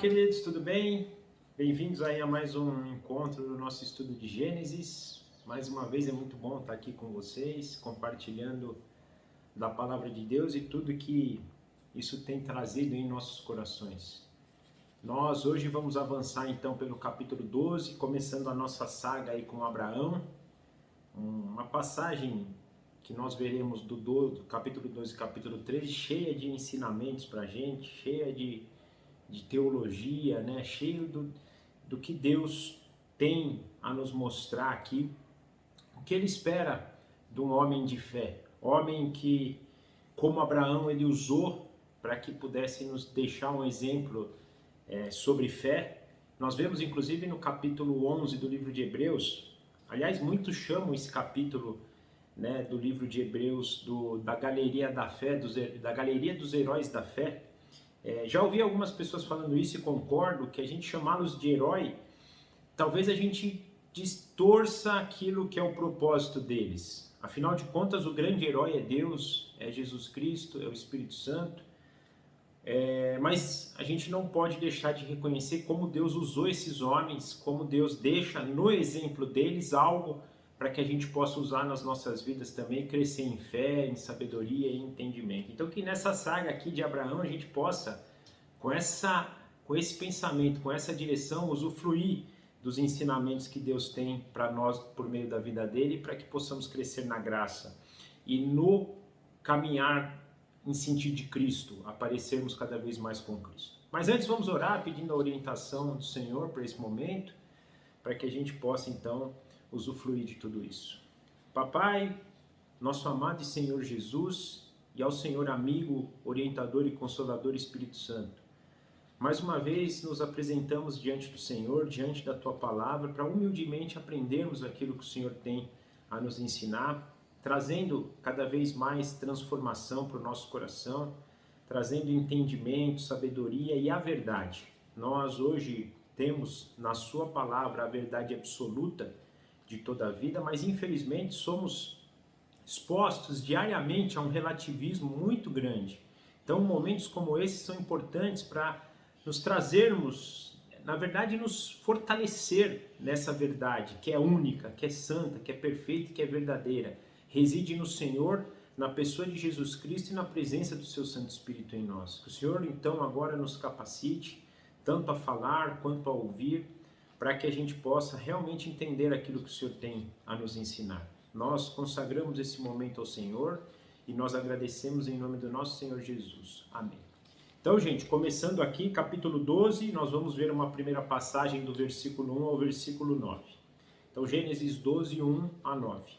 queridos, tudo bem? Bem-vindos aí a mais um encontro do nosso estudo de Gênesis. Mais uma vez é muito bom estar aqui com vocês, compartilhando da palavra de Deus e tudo que isso tem trazido em nossos corações. Nós hoje vamos avançar então pelo capítulo 12, começando a nossa saga aí com Abraão. Uma passagem que nós veremos do capítulo 12 e capítulo 13, cheia de ensinamentos para a gente, cheia de teologia, né? Cheio do que Deus tem a nos mostrar aqui, o que Ele espera de um homem de fé, homem que, como Abraão, ele usou para que pudesse nos deixar um exemplo sobre fé. Nós vemos inclusive no capítulo 11 do livro de Hebreus, aliás, muitos chamam esse capítulo, né, do livro de Hebreus da galeria da fé, da galeria dos heróis da fé. Já ouvi algumas pessoas falando isso e concordo que a gente chamá-los de herói, talvez a gente distorça aquilo que é o propósito deles. Afinal de contas, o grande herói é Deus, é Jesus Cristo, é o Espírito Santo. Mas a gente não pode deixar de reconhecer como Deus usou esses homens, como Deus deixa no exemplo deles algo para que a gente possa usar nas nossas vidas também, crescer em fé, em sabedoria e entendimento. Então que nessa saga aqui de Abraão a gente possa, com esse pensamento, com essa direção, usufruir dos ensinamentos que Deus tem para nós por meio da vida dele, para que possamos crescer na graça e no caminhar em sentido de Cristo, aparecermos cada vez mais com Cristo. Mas antes vamos orar pedindo a orientação do Senhor para esse momento, para que a gente possa então usufruir de tudo isso. Papai, nosso amado e Senhor Jesus, e ao Senhor amigo, orientador e consolador Espírito Santo, mais uma vez nos apresentamos diante do Senhor, diante da Tua Palavra, para humildemente aprendermos aquilo que o Senhor tem a nos ensinar, trazendo cada vez mais transformação para o nosso coração, trazendo entendimento, sabedoria e a verdade. Nós hoje temos na Sua Palavra a verdade absoluta de toda a vida, mas infelizmente somos expostos diariamente a um relativismo muito grande. Então momentos como esses são importantes para nos trazermos, na verdade nos fortalecer nessa verdade que é única, que é santa, que é perfeita e que é verdadeira. Reside no Senhor, na pessoa de Jesus Cristo e na presença do seu Santo Espírito em nós. Que o Senhor então agora nos capacite, tanto a falar quanto a ouvir, para que a gente possa realmente entender aquilo que o Senhor tem a nos ensinar. Nós consagramos esse momento ao Senhor e nós agradecemos em nome do nosso Senhor Jesus. Amém. Então, gente, começando aqui, capítulo 12, nós vamos ver uma primeira passagem do versículo 1 ao versículo 9. Então, Gênesis 12, 1 a 9.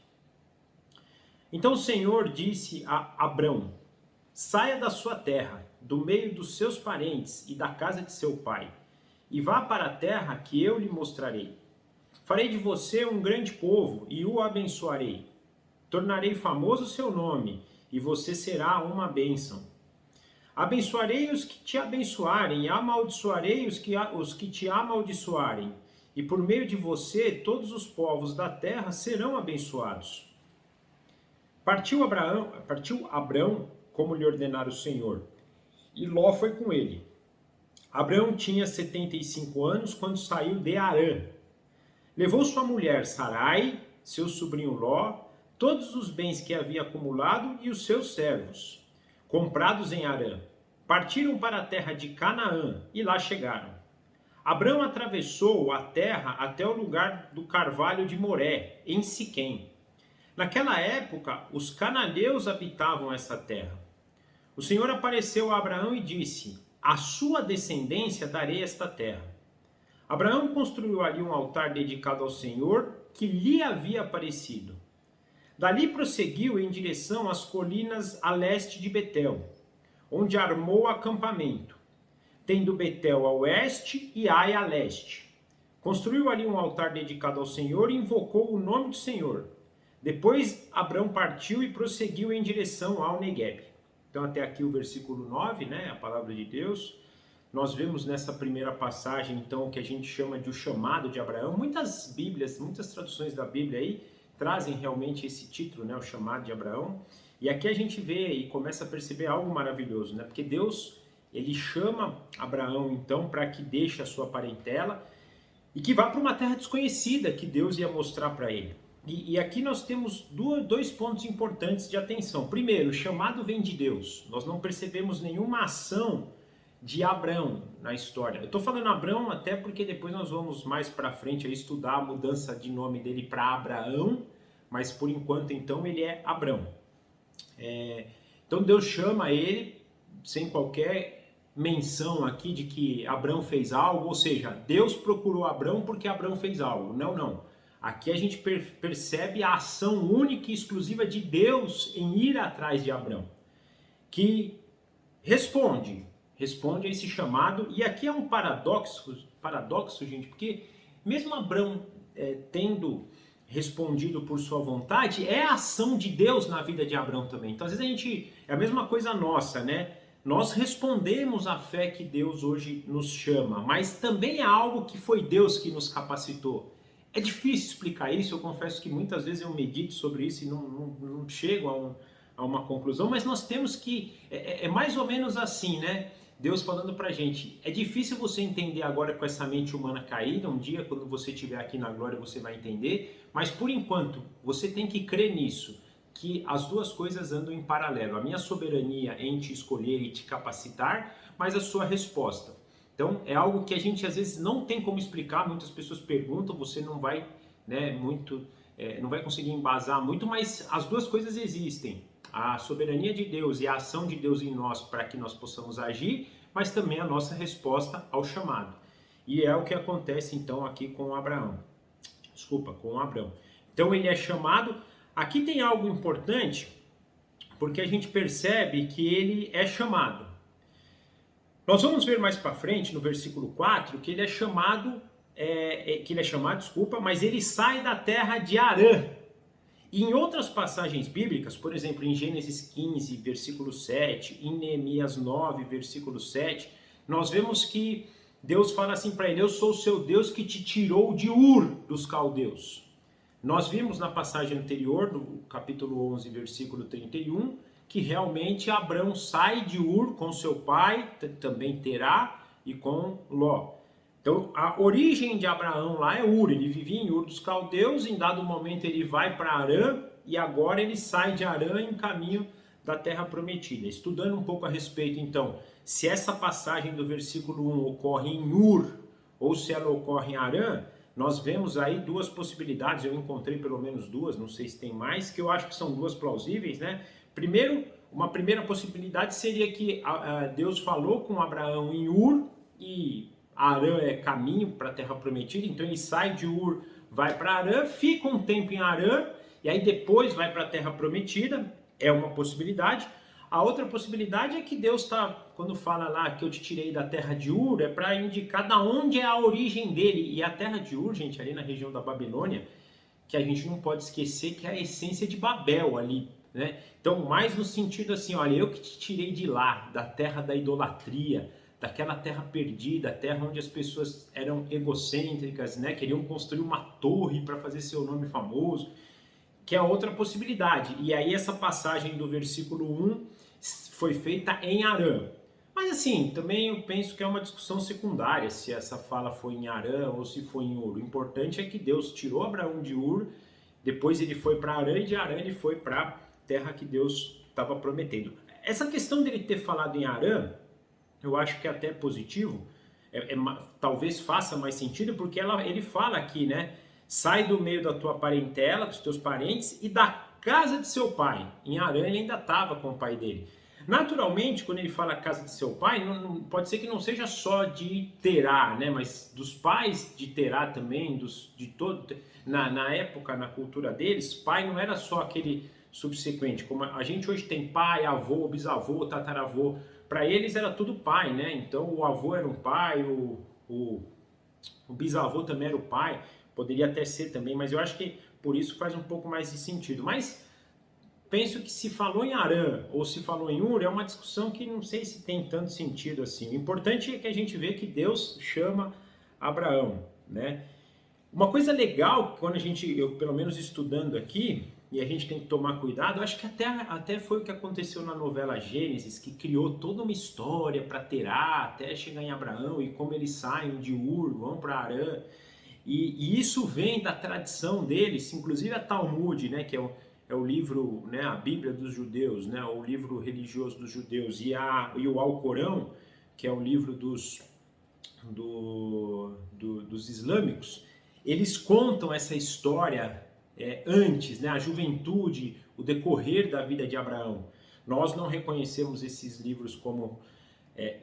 Então o Senhor disse a Abrão: saia da sua terra, do meio dos seus parentes e da casa de seu pai, e vá para a terra que eu lhe mostrarei. Farei de você um grande povo e o abençoarei. Tornarei famoso o seu nome e você será uma bênção. Abençoarei os que te abençoarem e amaldiçoarei os que te amaldiçoarem. E por meio de você todos os povos da terra serão abençoados. Partiu Abrão como lhe ordenara o Senhor, e Ló foi com ele. Abrão tinha 75 anos quando saiu de Harã. Levou sua mulher Sarai, seu sobrinho Ló, todos os bens que havia acumulado e os seus servos, comprados em Harã. Partiram para a terra de Canaã e lá chegaram. Abrão atravessou a terra até o lugar do carvalho de Moré, em Siquém. Naquela época, os cananeus habitavam essa terra. O Senhor apareceu a Abraão e disse: a sua descendência darei esta terra. Abraão construiu ali um altar dedicado ao Senhor, que lhe havia aparecido. Dali prosseguiu em direção às colinas a leste de Betel, onde armou acampamento, tendo Betel a oeste e Ai a leste. Construiu ali um altar dedicado ao Senhor e invocou o nome do Senhor. Depois Abrão partiu e prosseguiu em direção ao Neguebe. Então até aqui o versículo 9, né, a palavra de Deus. Nós vemos nessa primeira passagem então o que a gente chama de o chamado de Abraão. Muitas Bíblias, muitas traduções da Bíblia aí trazem realmente esse título, né, o chamado de Abraão. E aqui a gente vê e começa a perceber algo maravilhoso, né? Porque Deus, Ele chama Abraão então para que deixe a sua parentela e que vá para uma terra desconhecida que Deus ia mostrar para ele. E aqui nós temos dois pontos importantes de atenção. Primeiro, o chamado vem de Deus. Nós não percebemos nenhuma ação de Abrão na história. Eu estou falando Abrão até porque depois nós vamos mais para frente a estudar a mudança de nome dele para Abraão, mas por enquanto então ele é Abrão. Então Deus chama ele sem qualquer menção aqui de que Abrão fez algo, ou seja, Deus procurou Abrão porque Abrão fez algo. Não, não. Aqui a gente percebe a ação única e exclusiva de Deus em ir atrás de Abrão, que responde a esse chamado. E aqui é um paradoxo, gente, porque mesmo Abrão tendo respondido por sua vontade, é a ação de Deus na vida de Abrão também. Então às vezes é a mesma coisa nossa, né? Nós respondemos à fé que Deus hoje nos chama, mas também é algo que foi Deus que nos capacitou. É difícil explicar isso, eu confesso que muitas vezes eu medito sobre isso e não chego a uma conclusão, mas nós temos que, é mais ou menos assim, né? Deus falando pra gente, é difícil você entender agora com essa mente humana caída, um dia quando você estiver aqui na glória você vai entender, mas por enquanto você tem que crer nisso, que as duas coisas andam em paralelo, a minha soberania em te escolher e te capacitar, mas a sua resposta. Então é algo que a gente às vezes não tem como explicar, muitas pessoas perguntam, você não vai, né, não vai conseguir embasar muito, mas as duas coisas existem. A soberania de Deus e a ação de Deus em nós para que nós possamos agir, mas também a nossa resposta ao chamado. E é o que acontece então aqui com Abraão. Com Abrão. Então ele é chamado. Aqui tem algo importante, porque a gente percebe que ele é chamado. Nós vamos ver mais para frente, no versículo 4, que ele é chamado, mas ele sai da terra de Harã. E em outras passagens bíblicas, por exemplo, em Gênesis 15, versículo 7, em Neemias 9, versículo 7, nós vemos que Deus fala assim para ele, eu sou o seu Deus que te tirou de Ur dos caldeus. Nós vimos na passagem anterior, no capítulo 11, versículo 31, que realmente Abrão sai de Ur com seu pai, também Terá, e com Ló. Então, a origem de Abraão lá é Ur, ele vivia em Ur dos caldeus, em dado momento ele vai para Harã, e agora ele sai de Harã em caminho da terra prometida. Estudando um pouco a respeito, então, se essa passagem do versículo 1 ocorre em Ur, ou se ela ocorre em Harã, nós vemos aí duas possibilidades, eu encontrei pelo menos duas, não sei se tem mais, que eu acho que são duas plausíveis, né? Primeiro, uma primeira possibilidade seria que Deus falou com Abraão em Ur, e Harã é caminho para a terra prometida, então ele sai de Ur, vai para Harã, fica um tempo em Harã, e aí depois vai para a terra prometida, é uma possibilidade. A outra possibilidade é que Deus está, quando fala lá que eu te tirei da terra de Ur, é para indicar da onde é a origem dele, e a terra de Ur, gente, ali na região da Babilônia, que a gente não pode esquecer que é a essência de Babel ali, né? Então, mais no sentido assim, olha, eu que te tirei de lá, da terra da idolatria, daquela terra perdida, terra onde as pessoas eram egocêntricas, né? Queriam construir uma torre para fazer seu nome famoso, que é outra possibilidade. E aí essa passagem do versículo 1 foi feita em Harã. Mas assim, também eu penso que é uma discussão secundária, se essa fala foi em Harã ou se foi em Ur. O importante é que Deus tirou Abraão de Ur, depois ele foi para Harã e de Harã ele foi para a terra que Deus estava prometendo. Essa questão dele ter falado em Harã, eu acho que é até positivo, talvez faça mais sentido, porque ele fala aqui, né? Sai do meio da tua parentela, dos teus parentes e da casa de seu pai. Em Harã ele ainda estava com o pai dele. Naturalmente, quando ele fala casa de seu pai, pode ser que não seja só de Terá, né? Mas dos pais de Terá também, na época, na cultura deles, pai não era só aquele subsequente, como a gente hoje tem pai, avô, bisavô, tataravô. Para eles era tudo pai, né? Então o avô era um pai, o bisavô também era o pai, poderia até ser também, mas eu acho que por isso faz um pouco mais de sentido. Mas penso que se falou em Harã ou se falou em Ur, é uma discussão que não sei se tem tanto sentido assim. O importante é que a gente vê que Deus chama Abraão, né? Uma coisa legal, quando eu pelo menos estudando aqui, e a gente tem que tomar cuidado. Eu acho que até foi o que aconteceu na novela Gênesis, que criou toda uma história para Terá, até chegar em Abraão, e como eles saem de Ur, vão para Harã. E isso vem da tradição deles, inclusive a Talmud, né, que é o livro, né, a Bíblia dos judeus, né, o livro religioso dos judeus, e o Alcorão, que é o livro dos islâmicos. Eles contam essa história antes, né, a juventude, o decorrer da vida de Abraão. Nós não reconhecemos esses livros como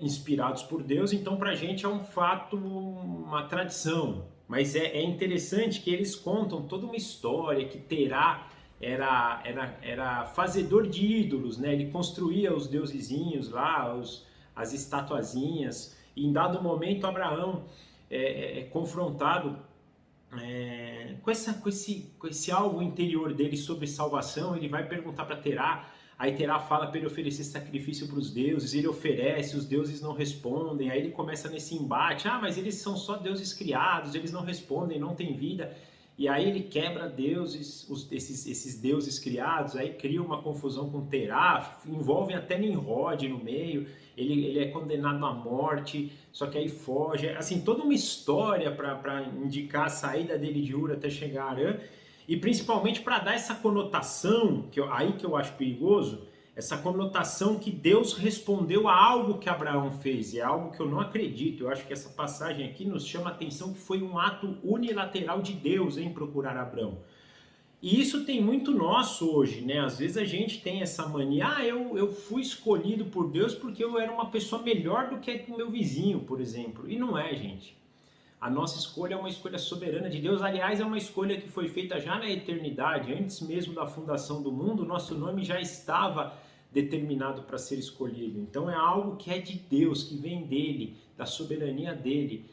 inspirados por Deus, então para a gente é um fato, uma tradição. Mas é interessante que eles contam toda uma história que Terá era fazedor de ídolos, né? Ele construía os deusezinhos lá, as estatuazinhas, e em dado momento Abraão é confrontado com esse algo interior dele sobre salvação. Ele vai perguntar para Terá, aí Terá fala para ele oferecer sacrifício para os deuses, ele oferece, os deuses não respondem, aí ele começa nesse embate, mas eles são só deuses criados, eles não respondem, não têm vida, e aí ele quebra deuses, esses deuses criados, aí cria uma confusão com Terá, envolve até Nimrod no meio, ele é condenado à morte, só que aí foge, assim, toda uma história para indicar a saída dele de Ur até chegar a Harã, e principalmente para dar essa conotação, aí que eu acho perigoso, essa conotação que Deus respondeu a algo que Abraão fez, e é algo que eu não acredito. Eu acho que essa passagem aqui nos chama a atenção que foi um ato unilateral de Deus em procurar Abraão. E isso tem muito nosso hoje, né? Às vezes a gente tem essa mania, eu fui escolhido por Deus porque eu era uma pessoa melhor do que o meu vizinho, por exemplo. E não é, gente. A nossa escolha é uma escolha soberana de Deus. Aliás, é uma escolha que foi feita já na eternidade, antes mesmo da fundação do mundo. Nosso nome já estava determinado para ser escolhido. Então é algo que é de Deus, que vem dele, da soberania dele,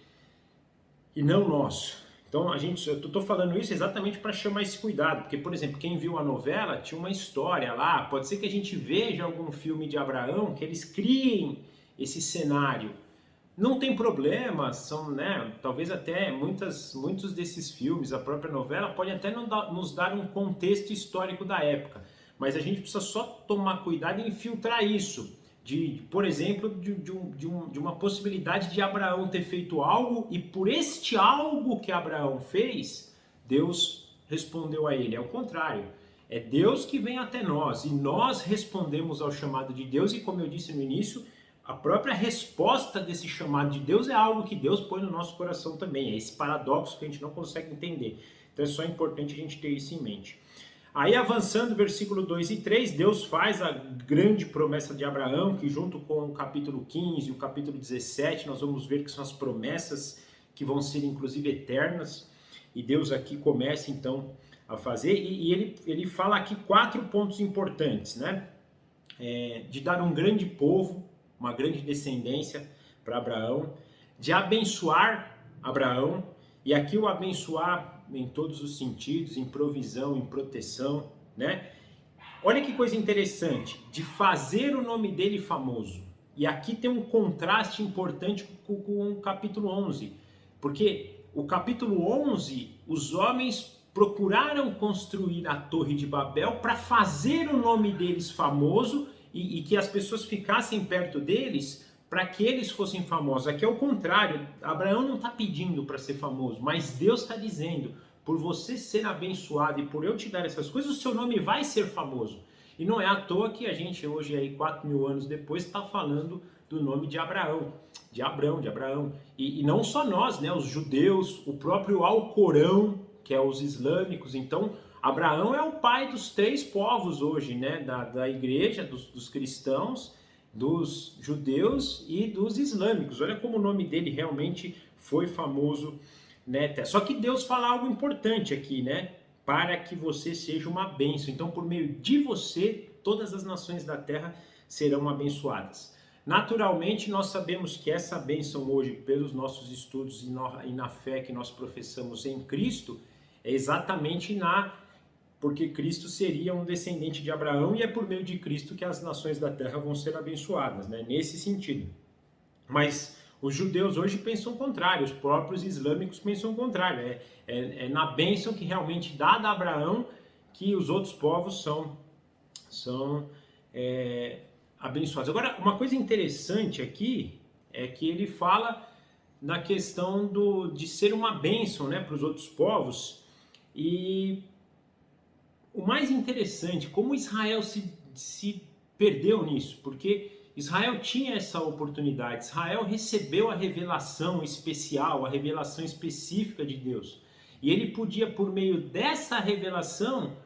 e não nosso. Então eu estou falando isso exatamente para chamar esse cuidado, porque, por exemplo, quem viu a novela tinha uma história lá. Pode ser que a gente veja algum filme de Abraão que eles criem esse cenário. Não tem problema, são, né, talvez até muitos desses filmes, a própria novela, pode até nos dar um contexto histórico da época, mas a gente precisa só tomar cuidado em filtrar isso, por exemplo, de uma possibilidade de Abraão ter feito algo, e por este algo que Abraão fez, Deus respondeu a ele. É o contrário, é Deus que vem até nós, e nós respondemos ao chamado de Deus, e como eu disse no início, a própria resposta desse chamado de Deus é algo que Deus põe no nosso coração também. É esse paradoxo que a gente não consegue entender. Então é só importante a gente ter isso em mente. Aí avançando, versículo 2 e 3, Deus faz a grande promessa de Abraão, que junto com o capítulo 15 e o capítulo 17, nós vamos ver que são as promessas que vão ser inclusive eternas. E Deus aqui começa então a fazer, e ele fala aqui 4 pontos importantes, né? De dar um grande povo, uma grande descendência para Abraão, de abençoar Abraão, e aqui o abençoar em todos os sentidos, em provisão, em proteção, né? Olha que coisa interessante, de fazer o nome dele famoso. E aqui tem um contraste importante com o capítulo 11, porque o capítulo 11, os homens procuraram construir a Torre de Babel para fazer o nome deles famoso, e que as pessoas ficassem perto deles para que eles fossem famosos. Aqui é o contrário, Abraão não está pedindo para ser famoso, mas Deus está dizendo, por você ser abençoado e por eu te dar essas coisas, o seu nome vai ser famoso. E não é à toa que a gente hoje, aí, 4.000 anos depois, está falando do nome de Abraão, de Abraão. E não só nós, né, os judeus, o próprio Alcorão, que é os islâmicos. Então, Abraão é o pai dos 3 povos hoje, né? Da igreja, dos cristãos, dos judeus e dos islâmicos. Olha como o nome dele realmente foi famoso, né? Só que Deus fala algo importante aqui, né? Para que você seja uma bênção. Então, por meio de você, todas as nações da terra serão abençoadas. Naturalmente, nós sabemos que essa bênção hoje, pelos nossos estudos e na fé que nós professamos em Cristo, é exatamente porque Cristo seria um descendente de Abraão, e é por meio de Cristo que as nações da terra vão ser abençoadas, né? Nesse sentido. Mas os judeus hoje pensam o contrário, os próprios islâmicos pensam o contrário. É na bênção que realmente dada a Abraão que os outros povos são abençoados. Agora, uma coisa interessante aqui é que ele fala na questão de ser uma bênção, né, para os outros povos. E o mais interessante, como Israel se perdeu nisso, porque Israel tinha essa oportunidade, Israel recebeu a revelação especial, a revelação específica de Deus. E ele podia, por meio dessa revelação,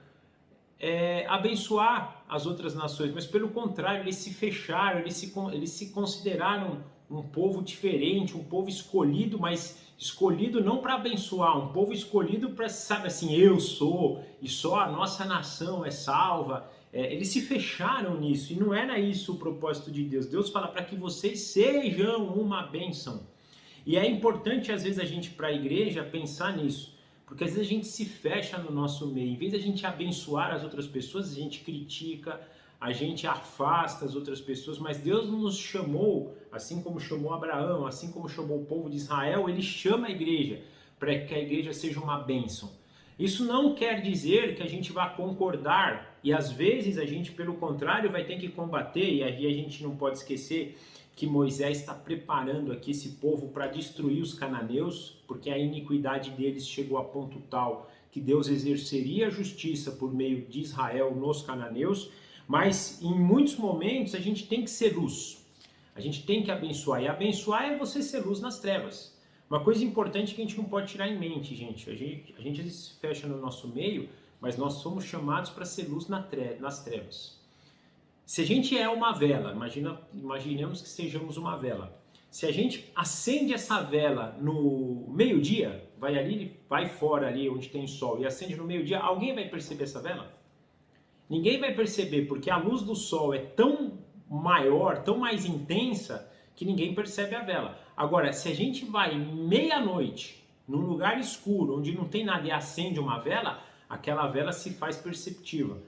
abençoar as outras nações, mas pelo contrário, eles se fecharam, eles se consideraram um povo diferente, um povo escolhido, mas escolhido não para abençoar, um povo escolhido para, sabe assim, eu sou, e só a nossa nação é salva. Eles se fecharam nisso, e não era isso o propósito de Deus. Deus fala para que vocês sejam uma bênção. E é importante, às vezes, a gente, para a igreja, pensar nisso. Porque às vezes a gente se fecha no nosso meio. Em vez de a gente abençoar as outras pessoas, a gente critica, a gente afasta as outras pessoas. Mas Deus nos chamou, assim como chamou Abraão, assim como chamou o povo de Israel, Ele chama a igreja para que a igreja seja uma bênção. Isso não quer dizer que a gente vá concordar, e às vezes a gente, pelo contrário, vai ter que combater, e aí a gente não pode esquecer que Moisés está preparando aqui esse povo para destruir os cananeus, porque a iniquidade deles chegou a ponto tal que Deus exerceria a justiça por meio de Israel nos cananeus, mas em muitos momentos a gente tem que ser luz, a gente tem que abençoar, e abençoar é você ser luz nas trevas. Uma coisa importante que a gente não pode tirar em mente, gente, a gente às vezes se fecha no nosso meio, mas nós somos chamados para ser luz nas trevas. Se a gente é uma vela, imaginemos que sejamos uma vela. Se a gente acende essa vela no meio-dia, vai fora ali onde tem sol e acende no meio-dia, alguém vai perceber essa vela? Ninguém vai perceber, porque a luz do sol é tão maior, tão mais intensa, que ninguém percebe a vela. Agora, se a gente vai meia-noite, num lugar escuro, onde não tem nada e acende uma vela, aquela vela se faz perceptível.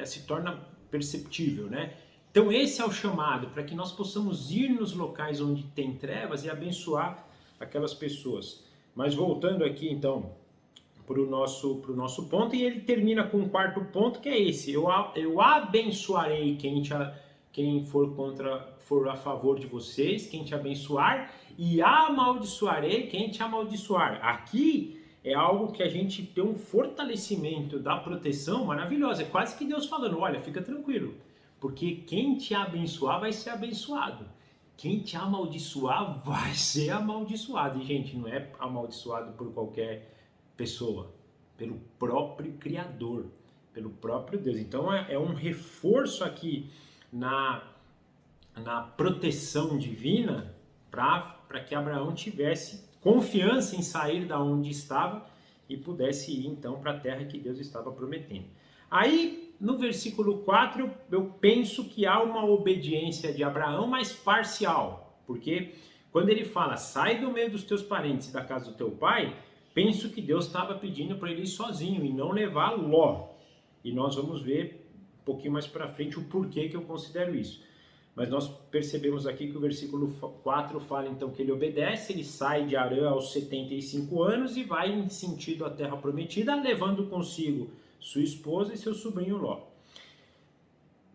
Se torna perceptível, né? Então esse é o chamado, para que nós possamos ir nos locais onde tem trevas e abençoar aquelas pessoas. Mas voltando aqui então para o nosso ponto, e ele termina com um quarto ponto, que é esse: eu abençoarei quem for a favor de vocês, quem te abençoar, e amaldiçoarei quem te amaldiçoar. Aqui é algo que a gente tem um fortalecimento da proteção maravilhosa. É quase que Deus falando, olha, fica tranquilo, porque quem te abençoar vai ser abençoado. Quem te amaldiçoar vai ser amaldiçoado. E, gente, não é amaldiçoado por qualquer pessoa, pelo próprio Criador, pelo próprio Deus. Então, é um reforço aqui na proteção divina para que Abraão tivesse confiança em sair da onde estava e pudesse ir então para a terra que Deus estava prometendo. Aí no versículo 4 eu penso que há uma obediência de Abraão, mas parcial, porque quando ele fala sai do meio dos teus parentes e da casa do teu pai, penso que Deus estava pedindo para ele ir sozinho e não levar Ló. E nós vamos ver um pouquinho mais para frente o porquê que eu considero isso. Mas nós percebemos aqui que o versículo 4 fala então que ele obedece, ele sai de Harã aos 75 anos e vai em sentido à terra prometida, levando consigo sua esposa e seu sobrinho Ló.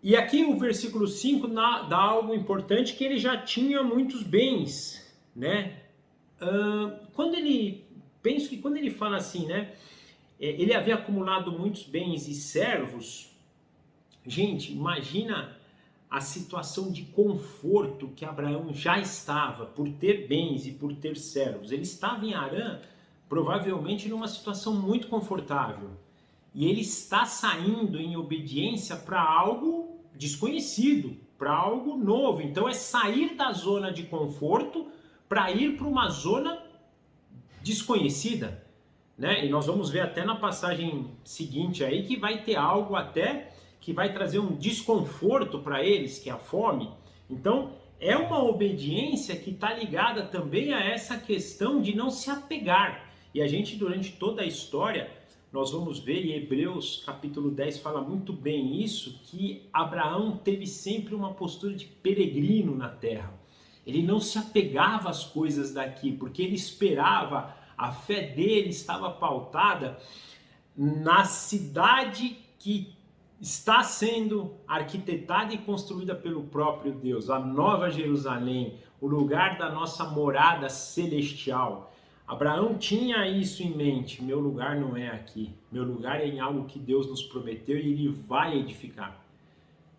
E aqui o versículo 5 dá algo importante, que ele já tinha muitos bens, né? Penso que quando ele fala assim, né? Ele havia acumulado muitos bens e servos. Gente, imagina a situação de conforto que Abraão já estava por ter bens e por ter servos. Ele estava em Harã, provavelmente numa situação muito confortável. E ele está saindo em obediência para algo desconhecido, para algo novo. Então é sair da zona de conforto para ir para uma zona desconhecida, né? E nós vamos ver até na passagem seguinte aí que vai ter algo até que vai trazer um desconforto para eles, que é a fome. Então, é uma obediência que está ligada também a essa questão de não se apegar. E a gente, durante toda a história, nós vamos ver, e Hebreus capítulo 10 fala muito bem isso, que Abraão teve sempre uma postura de peregrino na terra. Ele não se apegava às coisas daqui, porque ele esperava, a fé dele estava pautada na cidade que está sendo arquitetada e construída pelo próprio Deus, a Nova Jerusalém, o lugar da nossa morada celestial. Abraão tinha isso em mente: meu lugar não é aqui, meu lugar é em algo que Deus nos prometeu e Ele vai edificar.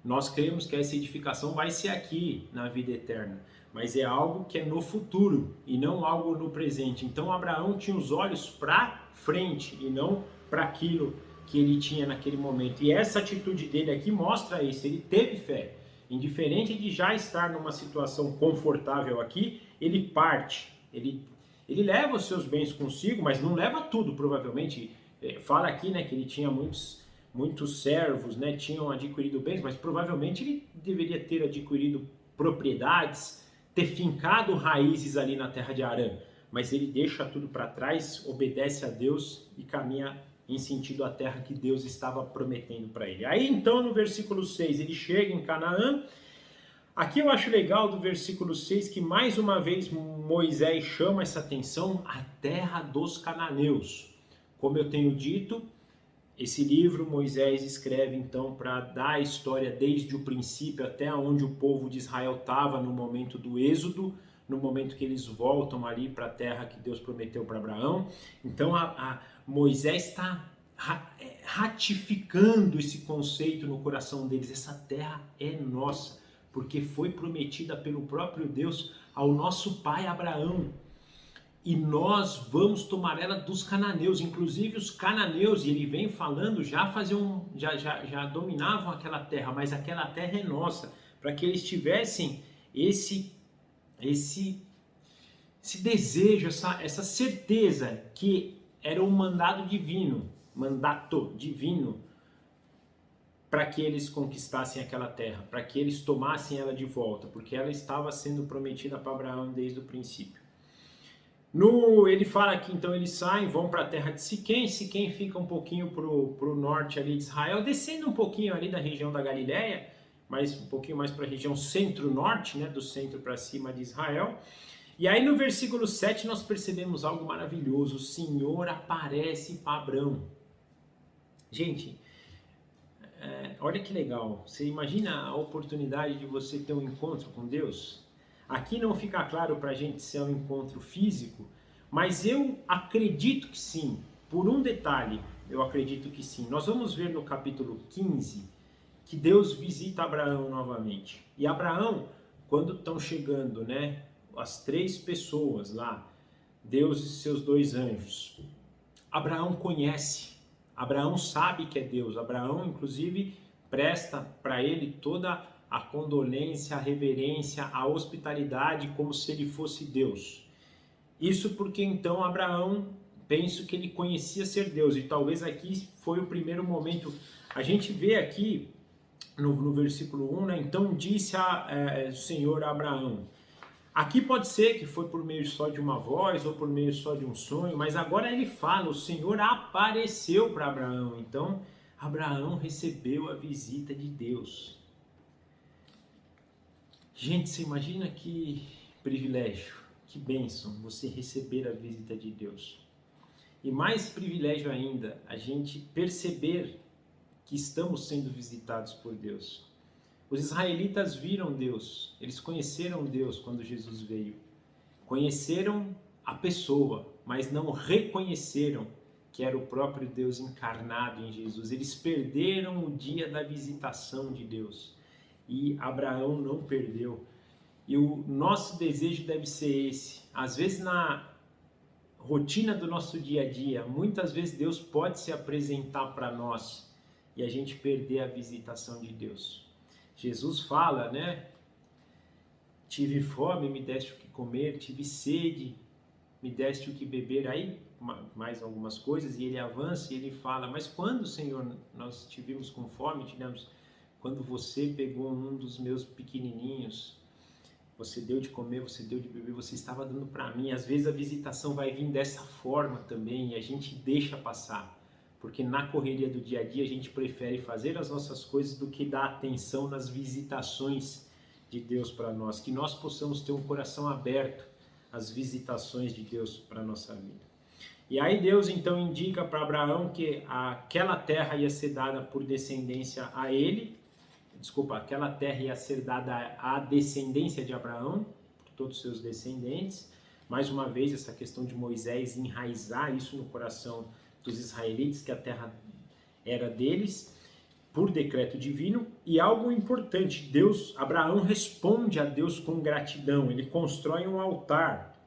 Nós cremos que essa edificação vai ser aqui na vida eterna, mas é algo que é no futuro e não algo no presente. Então Abraão tinha os olhos para frente e não para aquilo que ele tinha naquele momento. E essa atitude dele aqui mostra isso: ele teve fé. Indiferente de já estar numa situação confortável aqui, ele parte, ele leva os seus bens consigo, mas não leva tudo, provavelmente. Fala aqui, né, que ele tinha muitos servos, né, tinham adquirido bens, mas provavelmente ele deveria ter adquirido propriedades, ter fincado raízes ali na terra de Harã. Mas ele deixa tudo para trás, obedece a Deus e caminha em sentido à terra que Deus estava prometendo para ele. Aí então no versículo 6 ele chega em Canaã. Aqui eu acho legal do versículo 6 que mais uma vez Moisés chama essa atenção: a terra dos cananeus. Como eu tenho dito, esse livro Moisés escreve então para dar a história desde o princípio até onde o povo de Israel estava no momento do êxodo, no momento que eles voltam ali para a terra que Deus prometeu para Abraão. Então Moisés está ratificando esse conceito no coração deles: essa terra é nossa, porque foi prometida pelo próprio Deus ao nosso pai Abraão. E nós vamos tomar ela dos cananeus. Inclusive os cananeus, e ele vem falando, já dominavam aquela terra, mas aquela terra é nossa, para que eles tivessem esse desejo, essa certeza que era um mandato divino para que eles conquistassem aquela terra, para que eles tomassem ela de volta, porque ela estava sendo prometida para Abraão desde o princípio. Ele fala que então eles saem, vão para a terra de Siquém. Siquém fica um pouquinho para o norte ali de Israel, descendo um pouquinho ali da região da Galileia, mas um pouquinho mais para a região centro-norte, né, do centro para cima de Israel. E aí no versículo 7 nós percebemos algo maravilhoso: o Senhor aparece para Abrão. Gente, olha que legal, você imagina a oportunidade de você ter um encontro com Deus? Aqui não fica claro para a gente se é um encontro físico, mas eu acredito que sim. Por um detalhe, eu acredito que sim. Nós vamos ver no capítulo 15 que Deus visita Abraão novamente. E Abraão, quando estão chegando, né, as 3 pessoas lá, Deus e seus 2 anjos, Abraão conhece, Abraão sabe que é Deus. Abraão, inclusive, presta para ele toda a condolência, a reverência, a hospitalidade, como se ele fosse Deus. Isso porque então Abraão, penso que ele conhecia ser Deus, e talvez aqui foi o primeiro momento. A gente vê aqui no versículo 1, né? Então disse o Senhor a Abraão. Aqui pode ser que foi por meio só de uma voz ou por meio só de um sonho, mas agora ele fala: o Senhor apareceu para Abraão. Então Abraão recebeu a visita de Deus. Gente, você imagina que privilégio, que bênção você receber a visita de Deus. E mais privilégio ainda, a gente perceber que estamos sendo visitados por Deus. Os israelitas viram Deus, eles conheceram Deus quando Jesus veio. Conheceram a pessoa, mas não reconheceram que era o próprio Deus encarnado em Jesus. Eles perderam o dia da visitação de Deus. E Abraão não perdeu. E o nosso desejo deve ser esse. Às vezes na rotina do nosso dia a dia, muitas vezes Deus pode se apresentar para nós e a gente perder a visitação de Deus. Jesus fala, né? Tive fome, me deste o que comer, tive sede, me deste o que beber. Aí mais algumas coisas, e ele avança e ele fala: mas quando, Senhor, nós tivemos com fome, tivemos... Quando você pegou um dos meus pequenininhos, você deu de comer, você deu de beber, você estava dando para mim. Às vezes a visitação vai vir dessa forma também e a gente deixa passar, porque na correria do dia a dia a gente prefere fazer as nossas coisas do que dar atenção nas visitações de Deus para nós. Que nós possamos ter um coração aberto às visitações de Deus para a nossa vida. E aí Deus então indica para Abraão que aquela terra ia ser dada por descendência a ele, desculpa, aquela terra ia ser dada à descendência de Abraão, por todos os seus descendentes. Mais uma vez, essa questão de Moisés enraizar isso no coração dos israelitas, que a terra era deles, por decreto divino. E algo importante, Abraão responde a Deus com gratidão, ele constrói um altar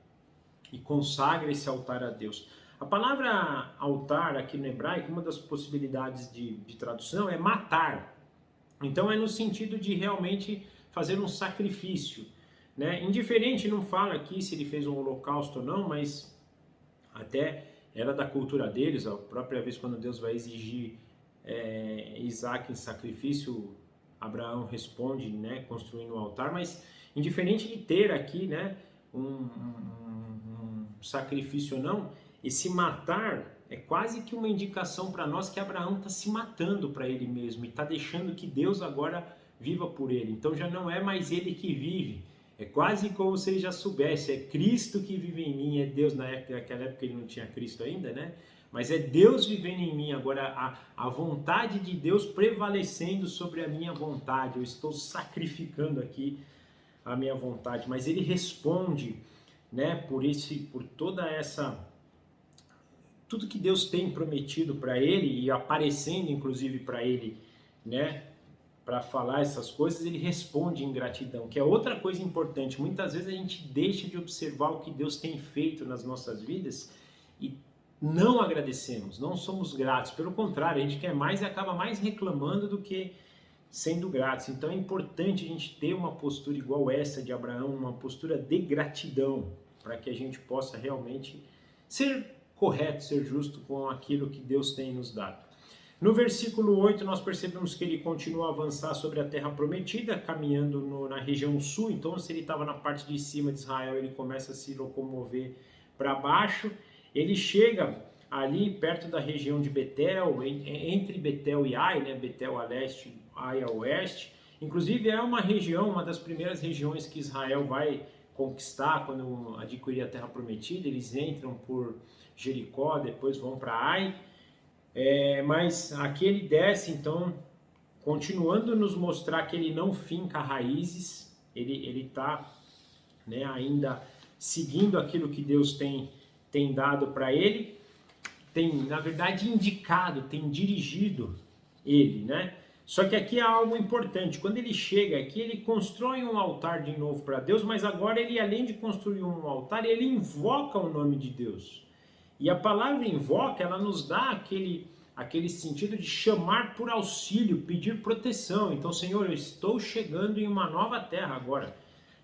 e consagra esse altar a Deus. A palavra altar aqui no hebraico, uma das possibilidades de tradução é matar. Então é no sentido de realmente fazer um sacrifício, né? Indiferente, não fala aqui se ele fez um holocausto ou não, mas até era da cultura deles, a própria vez quando Deus vai exigir Isaac em sacrifício, Abraão responde, né, construindo um altar. Mas indiferente de ter aqui, né, um sacrifício ou não, esse matar é quase que uma indicação para nós que Abraão está se matando para ele mesmo e está deixando que Deus agora viva por ele. Então já não é mais ele que vive, é quase como se ele já soubesse, é Cristo que vive em mim, é Deus. Naquela época ele não tinha Cristo ainda, né? Mas é Deus vivendo em mim agora, a vontade de Deus prevalecendo sobre a minha vontade. Eu estou sacrificando aqui a minha vontade, mas ele responde, né, por toda essa, tudo que Deus tem prometido para ele e aparecendo inclusive para ele, né, para falar essas coisas, ele responde em gratidão, que é outra coisa importante. Muitas vezes a gente deixa de observar o que Deus tem feito nas nossas vidas e não agradecemos, não somos gratos. Pelo contrário, a gente quer mais e acaba mais reclamando do que sendo gratos. Então é importante a gente ter uma postura igual essa de Abraão, uma postura de gratidão, para que a gente possa realmente ser correto, ser justo com aquilo que Deus tem nos dado. No versículo 8 nós percebemos que ele continua a avançar sobre a terra prometida, caminhando na região sul. Então se ele estava na parte de cima de Israel, ele começa a se locomover para baixo. Ele chega ali perto da região de Betel, entre Betel e Ai, né? Betel a leste, Ai a oeste. Inclusive é uma região, uma das primeiras regiões que Israel vai conquistar quando adquirir a terra prometida. Eles entram por Jericó, depois vão para Ai. Mas aqui ele desce, então, continuando a nos mostrar que ele não finca raízes, ele está, né, ainda seguindo aquilo que Deus tem dado para ele, tem, na verdade, indicado, tem dirigido ele, né? Só que aqui há algo importante. Quando ele chega aqui, ele constrói um altar de novo para Deus, mas agora ele, além de construir um altar, ele invoca o nome de Deus. E a palavra invoca, ela nos dá aquele sentido de chamar por auxílio, pedir proteção. Então, Senhor, eu estou chegando em uma nova terra agora.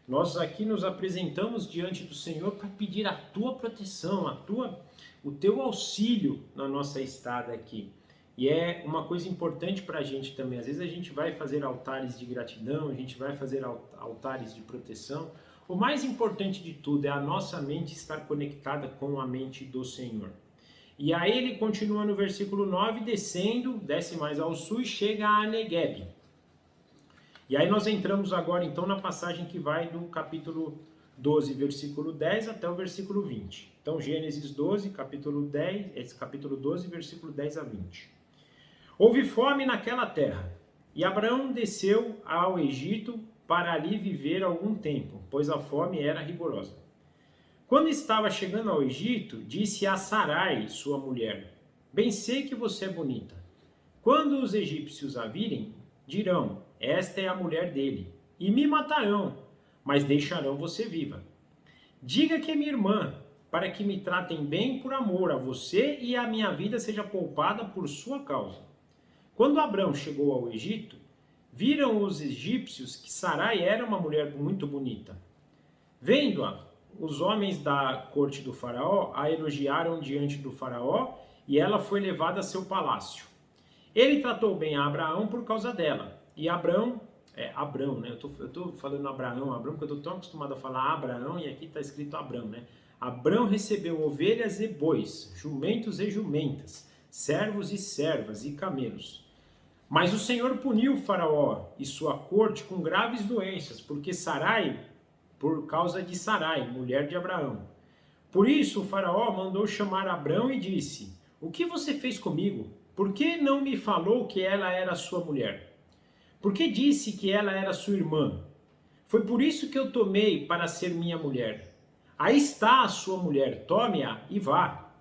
Nós aqui nos apresentamos diante do Senhor para pedir a tua proteção, o teu auxílio na nossa estada aqui. E é uma coisa importante para a gente também. Às vezes a gente vai fazer altares de gratidão, a gente vai fazer altares de proteção. O mais importante de tudo é a nossa mente estar conectada com a mente do Senhor. E aí ele continua no versículo 9, desce mais ao sul e chega a Negueb. E aí nós entramos agora então na passagem que vai do capítulo 12, versículo 10 até o versículo 20. Então Gênesis 12, capítulo 12, versículo 10 a 20. Houve fome naquela terra, e Abraão desceu ao Egito para ali viver algum tempo, pois a fome era rigorosa. Quando estava chegando ao Egito, disse a Sarai, sua mulher: bem sei que você é bonita. Quando os egípcios a virem, dirão: esta é a mulher dele, e me matarão, mas deixarão você viva. Diga que é minha irmã, para que me tratem bem por amor a você e a minha vida seja poupada por sua causa. Quando Abrão chegou ao Egito, viram os egípcios que Sarai era uma mulher muito bonita. Vendo-a, os homens da corte do faraó a elogiaram diante do faraó e ela foi levada a seu palácio. Ele tratou bem a Abraão por causa dela. E Abrão, né? Eu tô falando Abraão, porque eu tô tão acostumado a falar Abraão e aqui está escrito Abrão, né? Abrão recebeu ovelhas e bois, jumentos e jumentas, servos e servas e camelos. Mas o Senhor puniu o faraó e sua corte com graves doenças, por causa de Sarai, mulher de Abraão. Por isso o faraó mandou chamar Abrão e disse: o que você fez comigo? Por que não me falou que ela era sua mulher? Por que disse que ela era sua irmã? Foi por isso que eu tomei para ser minha mulher. Aí está a sua mulher, tome-a e vá.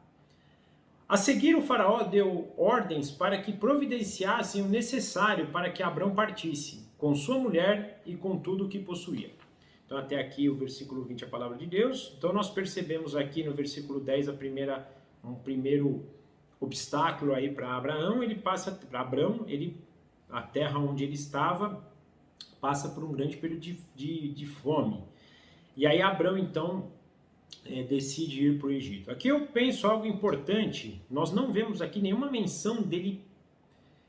A seguir, o faraó deu ordens para que providenciassem o necessário para que Abrão partisse, com sua mulher e com tudo o que possuía. Então, até aqui o versículo 20, a palavra de Deus. Então, nós percebemos aqui no versículo 10 um primeiro obstáculo aí para Abraão. Ele passa para Abrão, a terra onde ele estava, passa por um grande período de fome. E aí Abrão, então, decide ir para o Egito. Aqui eu penso algo importante. Nós não vemos aqui nenhuma menção dele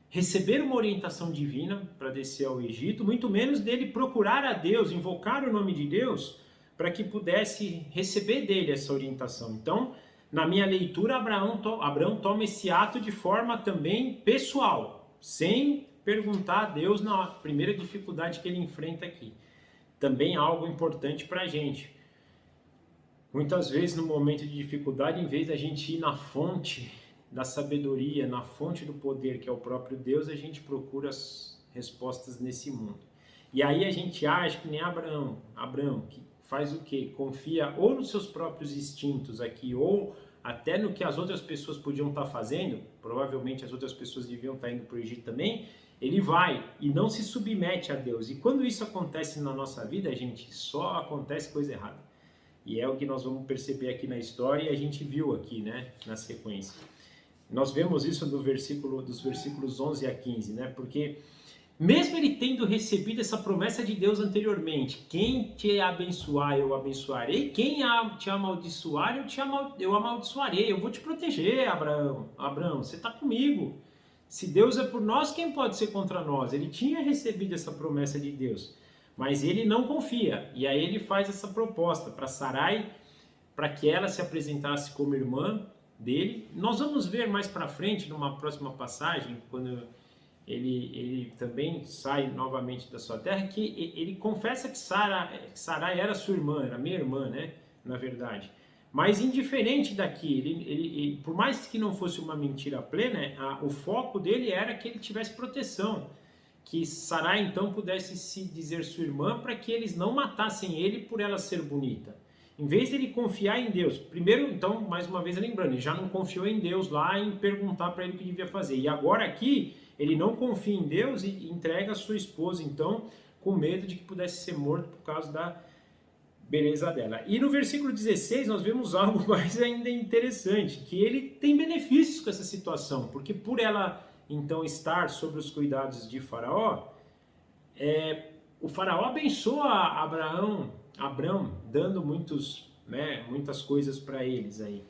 receber uma orientação divina para descer ao Egito, muito menos dele procurar a Deus, invocar o nome de Deus, para que pudesse receber dele essa orientação. Então, na minha leitura, Abraão toma esse ato de forma também pessoal, sem perguntar a Deus na primeira dificuldade que ele enfrenta aqui. Também algo importante para a gente. Muitas vezes, no momento de dificuldade, em vez da gente ir na fonte da sabedoria, na fonte do poder, que é o próprio Deus, a gente procura as respostas nesse mundo. E aí a gente age que nem Abraão, que faz o quê? Confia ou nos seus próprios instintos aqui, ou até no que as outras pessoas podiam estar fazendo, provavelmente as outras pessoas deviam estar indo para o Egito também, ele vai e não se submete a Deus. E quando isso acontece na nossa vida, gente, só acontece coisa errada. E é o que nós vamos perceber aqui na história e a gente viu aqui, né, na sequência. Nós vemos isso dos versículos 11 a 15, né? Porque mesmo ele tendo recebido essa promessa de Deus anteriormente, quem te abençoar, eu abençoarei, quem te amaldiçoar, eu amaldiçoarei, eu vou te proteger, Abraão, você está comigo. Se Deus é por nós, quem pode ser contra nós? Ele tinha recebido essa promessa de Deus, mas ele não confia, e aí ele faz essa proposta para Sarai, para que ela se apresentasse como irmã dele. Nós vamos ver mais para frente, numa próxima passagem, quando ele também sai novamente da sua terra, que ele confessa que Sarai era sua irmã, era minha irmã, né, na verdade. Mas indiferente daqui, ele, por mais que não fosse uma mentira plena, o foco dele era que ele tivesse proteção, que Sarai então pudesse se dizer sua irmã, para que eles não matassem ele por ela ser bonita. Em vez de ele confiar em Deus, primeiro, então, mais uma vez lembrando, ele já não confiou em Deus lá em perguntar para ele o que devia fazer. E agora aqui, ele não confia em Deus e entrega a sua esposa, então, com medo de que pudesse ser morto por causa da beleza dela. E no versículo 16 nós vemos algo mais ainda interessante, que ele tem benefícios com essa situação, porque por ela então estar sob os cuidados de Faraó, o Faraó abençoa Abrão, dando muitas coisas para eles aí.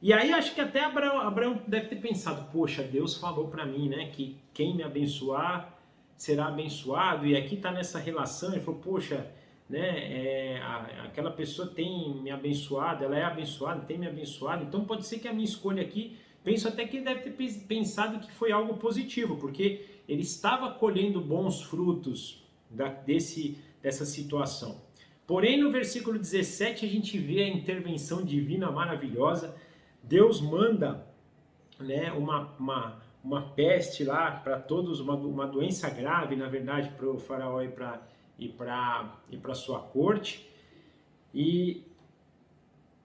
E aí acho que até Abraão deve ter pensado, poxa, Deus falou para mim, né, que quem me abençoar será abençoado, e aqui está nessa relação, ele falou, poxa, né, aquela pessoa tem me abençoado, ela é abençoada, tem me abençoado, então pode ser que a minha escolha aqui, penso até que ele deve ter pensado que foi algo positivo, porque ele estava colhendo bons frutos dessa situação. Porém, no versículo 17, a gente vê a intervenção divina maravilhosa. Deus manda, né, uma peste lá para todos, uma doença grave, na verdade, para o faraó e para sua corte. E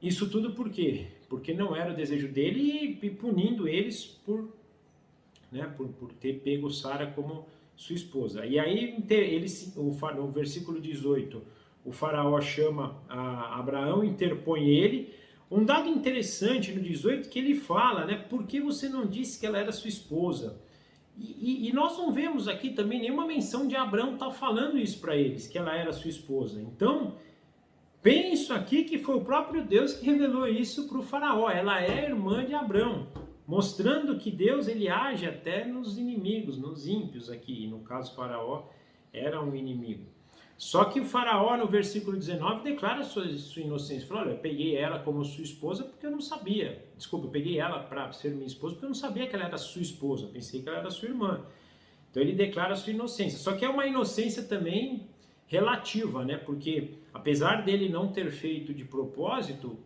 isso tudo por quê? Porque não era o desejo dele, e punindo eles por ter pego Sara como sua esposa. E aí, no versículo 18, o faraó chama a Abraão, interpõe ele. Um dado interessante no 18 que ele fala, né? Por que você não disse que ela era sua esposa? E nós não vemos aqui também nenhuma menção de Abraão estar falando isso para eles, que ela era sua esposa. Então, penso aqui que foi o próprio Deus que revelou isso para o faraó. Ela é irmã de Abraão, mostrando que Deus ele age até nos inimigos, nos ímpios aqui. E no caso, o faraó era um inimigo. Só que o faraó, no versículo 19, declara sua inocência. Falou, olha, eu peguei ela como sua esposa porque eu não sabia. Desculpa, eu peguei ela para ser minha esposa porque eu não sabia que ela era sua esposa. Eu pensei que ela era sua irmã. Então ele declara sua inocência. Só que é uma inocência também relativa, né? Porque apesar dele não ter feito de propósito,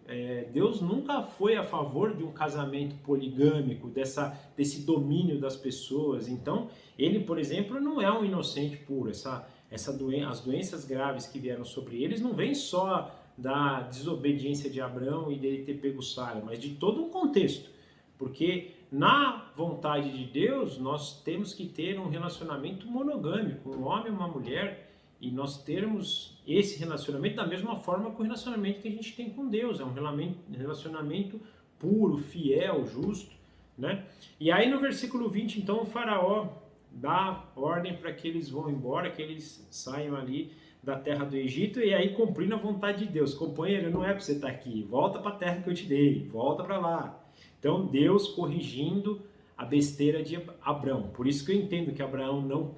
Deus nunca foi a favor de um casamento poligâmico, desse domínio das pessoas. Então, ele, por exemplo, não é um inocente puro. As doenças graves que vieram sobre eles não vêm só da desobediência de Abrão e dele ter pego Sara, mas de todo um contexto. Porque na vontade de Deus, nós temos que ter um relacionamento monogâmico, um homem e uma mulher, e nós termos esse relacionamento da mesma forma que o relacionamento que a gente tem com Deus. É um relacionamento puro, fiel, justo, né? E aí no versículo 20, então, o faraó dá ordem para que eles vão embora, que eles saiam ali da terra do Egito, e aí cumprindo a vontade de Deus. Companheiro, não é para você estar aqui, volta para a terra que eu te dei, volta para lá. Então Deus corrigindo a besteira de Abrão. Por isso que eu entendo que Abraão não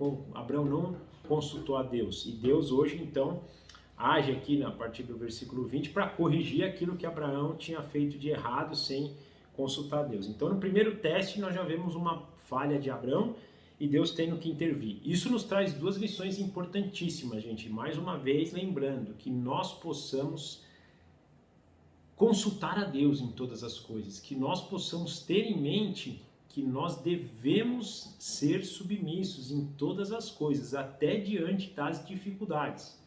consultou a Deus. E Deus hoje então age aqui a partir do versículo 20 para corrigir aquilo que Abraão tinha feito de errado sem consultar a Deus. Então no primeiro teste nós já vemos uma falha de Abrão e Deus tendo que intervir. Isso nos traz duas lições importantíssimas, gente. Mais uma vez lembrando que nós possamos consultar a Deus em todas as coisas, que nós possamos ter em mente que nós devemos ser submissos em todas as coisas, até diante das dificuldades,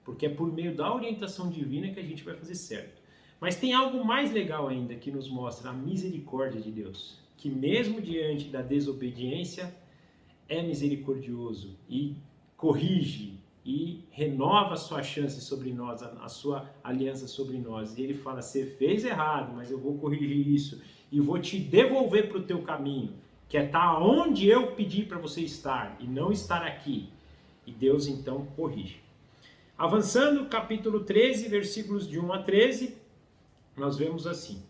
porque é por meio da orientação divina que a gente vai fazer certo. Mas tem algo mais legal ainda que nos mostra a misericórdia de Deus, que mesmo diante da desobediência é misericordioso e corrige e renova a sua chance sobre nós, a sua aliança sobre nós. E ele fala, você fez errado, mas eu vou corrigir isso e vou te devolver para o teu caminho, que é estar onde eu pedi para você estar e não estar aqui. E Deus então corrige. Avançando, capítulo 13, versículos de 1 a 13, nós vemos assim.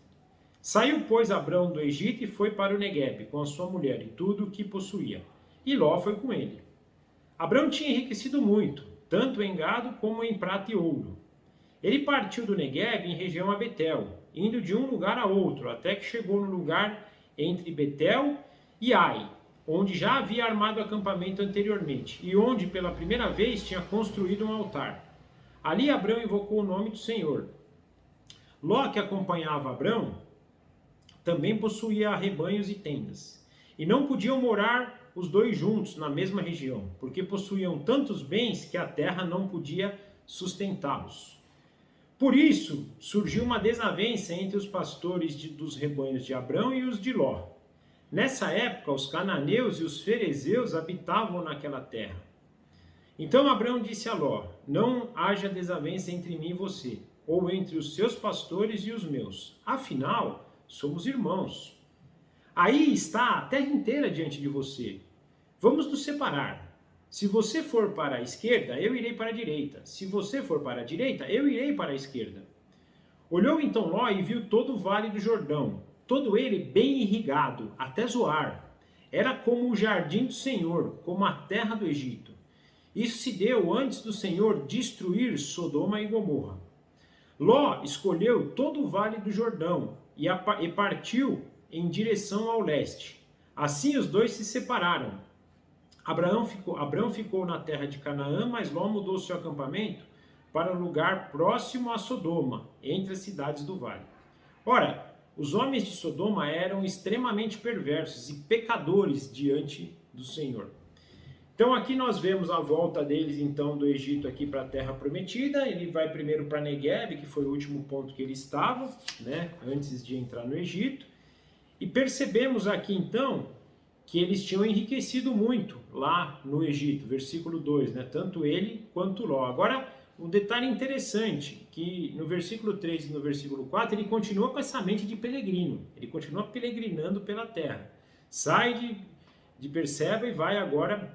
Saiu, pois, Abrão do Egito e foi para o Neguebe com a sua mulher e tudo o que possuía. E Ló foi com ele. Abrão tinha enriquecido muito, tanto em gado como em prata e ouro. Ele partiu do Neguebe em região a Betel, indo de um lugar a outro, até que chegou no lugar entre Betel e Ai, onde já havia armado acampamento anteriormente, e onde pela primeira vez tinha construído um altar. Ali Abrão invocou o nome do Senhor. Ló, que acompanhava Abrão, também possuía rebanhos e tendas, e não podiam morar os dois juntos na mesma região, porque possuíam tantos bens que a terra não podia sustentá-los. Por isso, surgiu uma desavença entre os pastores dos rebanhos de Abrão e os de Ló. Nessa época, os cananeus e os ferezeus habitavam naquela terra. Então Abrão disse a Ló, não haja desavença entre mim e você, ou entre os seus pastores e os meus. Afinal, somos irmãos. Aí está a terra inteira diante de você. Vamos nos separar. Se você for para a esquerda, eu irei para a direita. Se você for para a direita, eu irei para a esquerda. Olhou então Ló e viu todo o vale do Jordão, todo ele bem irrigado, até Zoar. Era como o jardim do Senhor, como a terra do Egito. Isso se deu antes do Senhor destruir Sodoma e Gomorra. Ló escolheu todo o vale do Jordão e partiu em direção ao leste. Assim os dois se separaram. Abrão ficou na terra de Canaã, mas Ló mudou seu acampamento para um lugar próximo a Sodoma, entre as cidades do vale. Ora, os homens de Sodoma eram extremamente perversos e pecadores diante do Senhor. Então aqui nós vemos a volta deles então do Egito aqui para a terra prometida. Ele vai primeiro para Neguebe, que foi o último ponto que ele estava, né, antes de entrar no Egito. E percebemos aqui então que eles tinham enriquecido muito lá no Egito, versículo 2, né? Tanto ele quanto Ló. Agora, um detalhe interessante, que no versículo 3 e no versículo 4, ele continua com essa mente de peregrino, ele continua peregrinando pela terra. Sai de Berseba e vai agora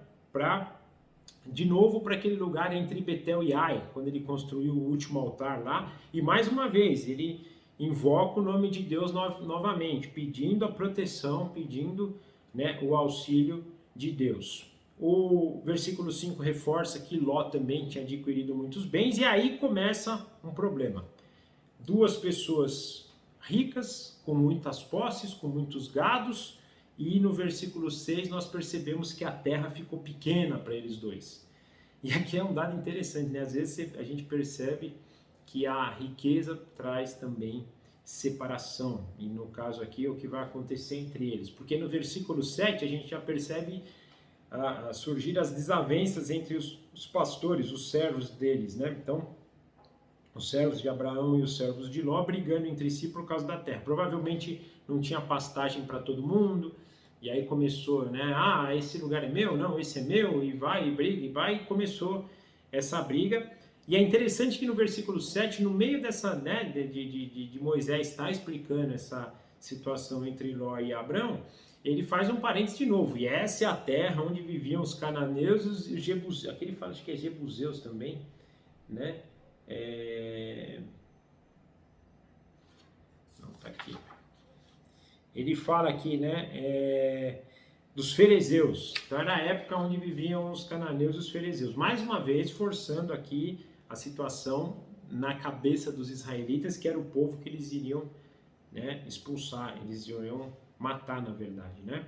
de novo para aquele lugar entre Betel e Ai, quando ele construiu o último altar lá, e mais uma vez, ele invoca o nome de Deus novamente, pedindo a proteção, pedindo, né, o auxílio de Deus. O versículo 5 reforça que Ló também tinha adquirido muitos bens, e aí começa um problema. Duas pessoas ricas, com muitas posses, com muitos gados, e no versículo 6 nós percebemos que a terra ficou pequena para eles dois. E aqui é um dado interessante, né? Às vezes a gente percebe que a riqueza traz também separação, e no caso aqui é o que vai acontecer entre eles, porque no versículo 7 a gente já percebe surgir as desavenças entre os pastores, os servos deles, né? Então, os servos de Abraão e os servos de Ló brigando entre si por causa da terra. Provavelmente não tinha pastagem para todo mundo, e aí começou, né? Ah, esse lugar é meu? Não, esse é meu, e vai, e briga, e vai, e começou essa briga. E é interessante que no versículo 7, no meio dessa, né, de Moisés estar explicando essa situação entre Ló e Abrão, ele faz um parênteses de novo. E essa é a terra onde viviam os cananeus e os jebuseus. Aqui ele fala, acho que é jebuseus também, né? Não, tá aqui. Ele fala aqui, né, dos ferezeus. Então era a época onde viviam os cananeus e os ferezeus. Mais uma vez, forçando aqui a situação na cabeça dos israelitas, que era o povo que eles iriam, né, expulsar, eles iriam matar, na verdade, né?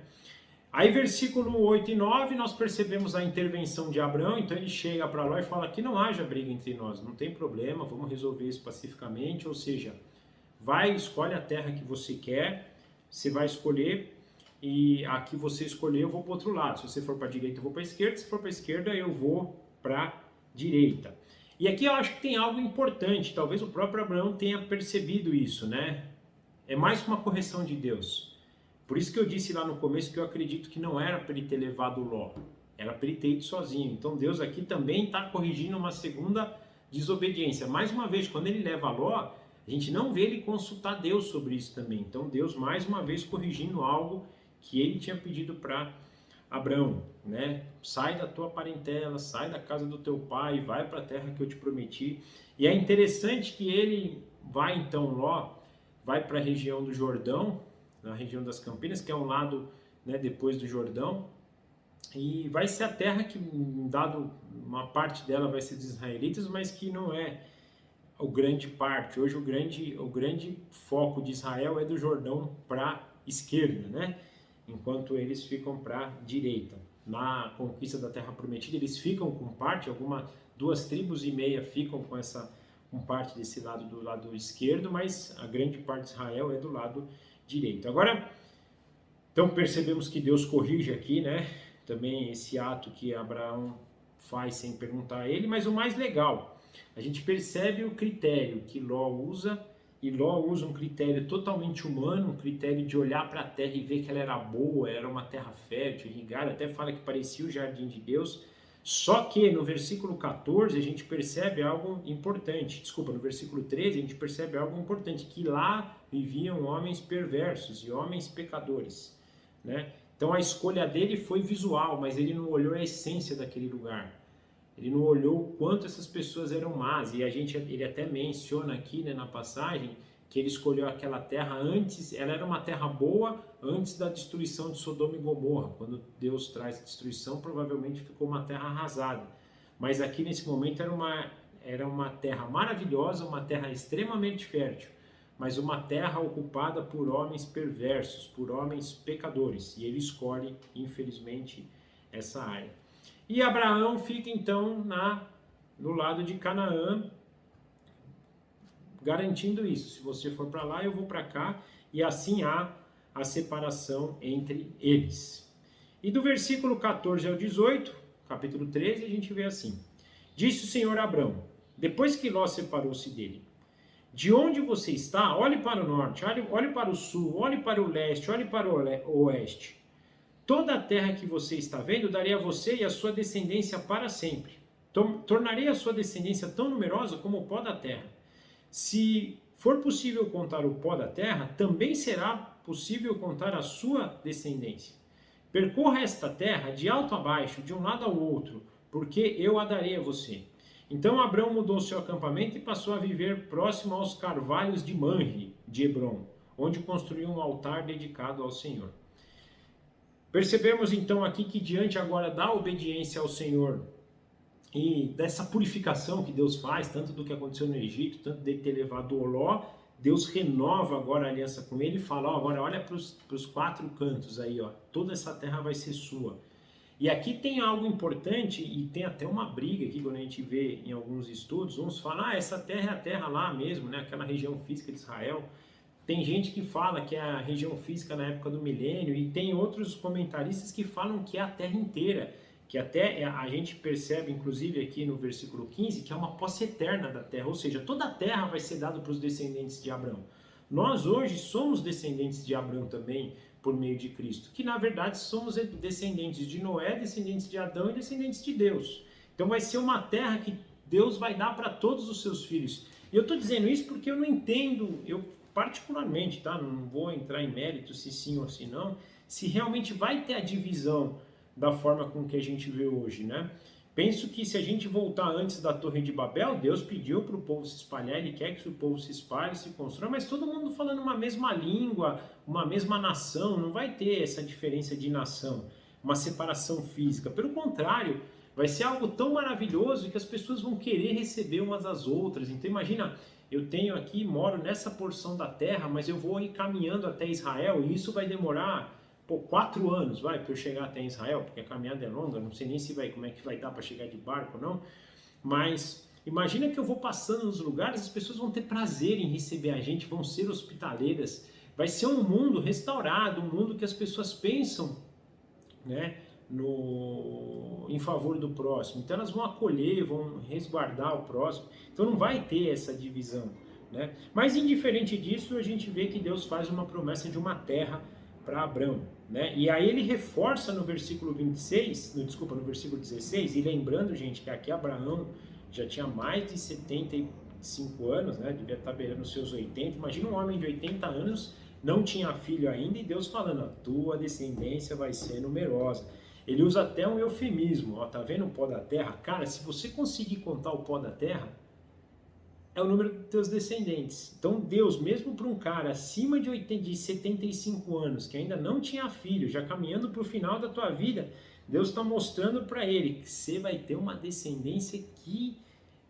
Aí, versículo 8 e 9, nós percebemos a intervenção de Abrão. Então ele chega para Ló e fala que não haja briga entre nós, não tem problema, vamos resolver isso pacificamente, ou seja, vai, escolhe a terra que você quer, você vai escolher, e a que você escolher eu vou para o outro lado. Se você for para a direita eu vou para a esquerda, se for para a esquerda eu vou para a direita. E aqui eu acho que tem algo importante, talvez o próprio Abraão tenha percebido isso, né? É mais uma correção de Deus. Por isso que eu disse lá no começo que eu acredito que não era para ele ter levado Ló, era para ele ter ido sozinho. Então Deus aqui também está corrigindo uma segunda desobediência. Mais uma vez, quando ele leva Ló, a gente não vê ele consultar Deus sobre isso também. Então Deus mais uma vez corrigindo algo que ele tinha pedido para Abrão, né? Sai da tua parentela, sai da casa do teu pai, vai para a terra que eu te prometi. E é interessante que ele vai então, Ló, vai para a região do Jordão, na região das Campinas, que é um lado, né, depois do Jordão, e vai ser a terra que, dado uma parte dela vai ser dos israelitas, mas que não é o grande parte. Hoje o grande foco de Israel é do Jordão para a esquerda, né? Enquanto eles ficam para a direita. Na conquista da Terra Prometida, eles ficam com parte, 2,5 tribos ficam com parte desse lado, do lado esquerdo, mas a grande parte de Israel é do lado direito. Agora, então percebemos que Deus corrige aqui, né? Também esse ato que Abraão faz sem perguntar a ele, mas o mais legal, a gente percebe o critério que Ló usa, e Ló usa um critério totalmente humano, um critério de olhar para a terra e ver que ela era boa, era uma terra fértil, irrigada, até fala que parecia o jardim de Deus. Só que no versículo 14 a gente percebe algo importante, no versículo 13 a gente percebe algo importante, que lá viviam homens perversos e homens pecadores, né? Então a escolha dele foi visual, mas ele não olhou a essência daquele lugar. Ele não olhou o quanto essas pessoas eram más, e ele até menciona aqui, né, na passagem, que ele escolheu aquela terra antes, ela era uma terra boa antes da destruição de Sodoma e Gomorra. Quando Deus traz a destruição, provavelmente ficou uma terra arrasada. Mas aqui nesse momento era uma terra maravilhosa, uma terra extremamente fértil, mas uma terra ocupada por homens perversos, por homens pecadores, e ele escolhe, infelizmente, essa área. E Abraão fica então no lado de Canaã, garantindo isso. Se você for para lá, eu vou para cá, e assim há a separação entre eles. E do versículo 14 ao 18, capítulo 13, a gente vê assim: Disse o Senhor a Abrão, depois que Ló separou-se dele: De onde você está, olhe para o norte, olhe para o sul, olhe para o leste, olhe para o oeste. Toda a terra que você está vendo, darei a você e a sua descendência para sempre. Tornarei a sua descendência tão numerosa como o pó da terra. Se for possível contar o pó da terra, também será possível contar a sua descendência. Percorra esta terra de alto a baixo, de um lado ao outro, porque eu a darei a você. Então Abrão mudou seu acampamento e passou a viver próximo aos carvalhos de Manre, de Hebrom, onde construiu um altar dedicado ao Senhor. Percebemos então aqui que, diante agora da obediência ao Senhor e dessa purificação que Deus faz, tanto do que aconteceu no Egito, tanto dele ter levado Ló, Deus renova agora a aliança com ele e fala: agora olha para os 4 cantos aí, ó, toda essa terra vai ser sua. E aqui tem algo importante, e tem até uma briga aqui quando a gente vê em alguns estudos, uns falam, essa terra é a terra lá mesmo, né, aquela região física de Israel. Tem gente que fala que é a região física na época do milênio, e tem outros comentaristas que falam que é a terra inteira, que até a gente percebe, inclusive aqui no versículo 15, que é uma posse eterna da terra, ou seja, toda a terra vai ser dada para os descendentes de Abraão. Nós hoje somos descendentes de Abraão também, por meio de Cristo, que na verdade somos descendentes de Noé, descendentes de Adão e descendentes de Deus. Então vai ser uma terra que Deus vai dar para todos os seus filhos. E eu estou dizendo isso porque eu não entendo, eu particularmente, tá? Não vou entrar em mérito se sim ou se não, se realmente vai ter a divisão da forma com que a gente vê hoje, né? Penso que se a gente voltar antes da Torre de Babel, Deus pediu para o povo se espalhar, Ele quer que o povo se espalhe, se construa, mas todo mundo falando uma mesma língua, uma mesma nação, não vai ter essa diferença de nação, uma separação física. Pelo contrário, vai ser algo tão maravilhoso que as pessoas vão querer receber umas às outras. Então imagina, eu tenho aqui, moro nessa porção da terra, mas eu vou ir caminhando até Israel e isso vai demorar 4 anos, para eu chegar até Israel, porque a caminhada é longa, não sei nem como é que vai dar para chegar de barco ou não, mas imagina que eu vou passando nos lugares, as pessoas vão ter prazer em receber a gente, vão ser hospitaleiras, vai ser um mundo restaurado, um mundo que as pessoas pensam, né, em favor do próximo, então elas vão acolher, vão resguardar o próximo, então não vai ter essa divisão, né? Mas indiferente disso, a gente vê que Deus faz uma promessa de uma terra para Abraão, né? E aí ele reforça no versículo 26, no versículo 16, e lembrando, gente, que aqui Abraão já tinha mais de 75 anos, né? Devia estar beirando os seus 80. Imagina um homem de 80 anos, não tinha filho ainda, e Deus falando, a tua descendência vai ser numerosa. Ele usa até um eufemismo, ó, tá vendo o pó da terra? Cara, se você conseguir contar o pó da terra, é o número dos teus descendentes. Então Deus, mesmo para um cara acima de 75 anos, que ainda não tinha filho, já caminhando para o final da tua vida, Deus está mostrando para ele que você vai ter uma descendência que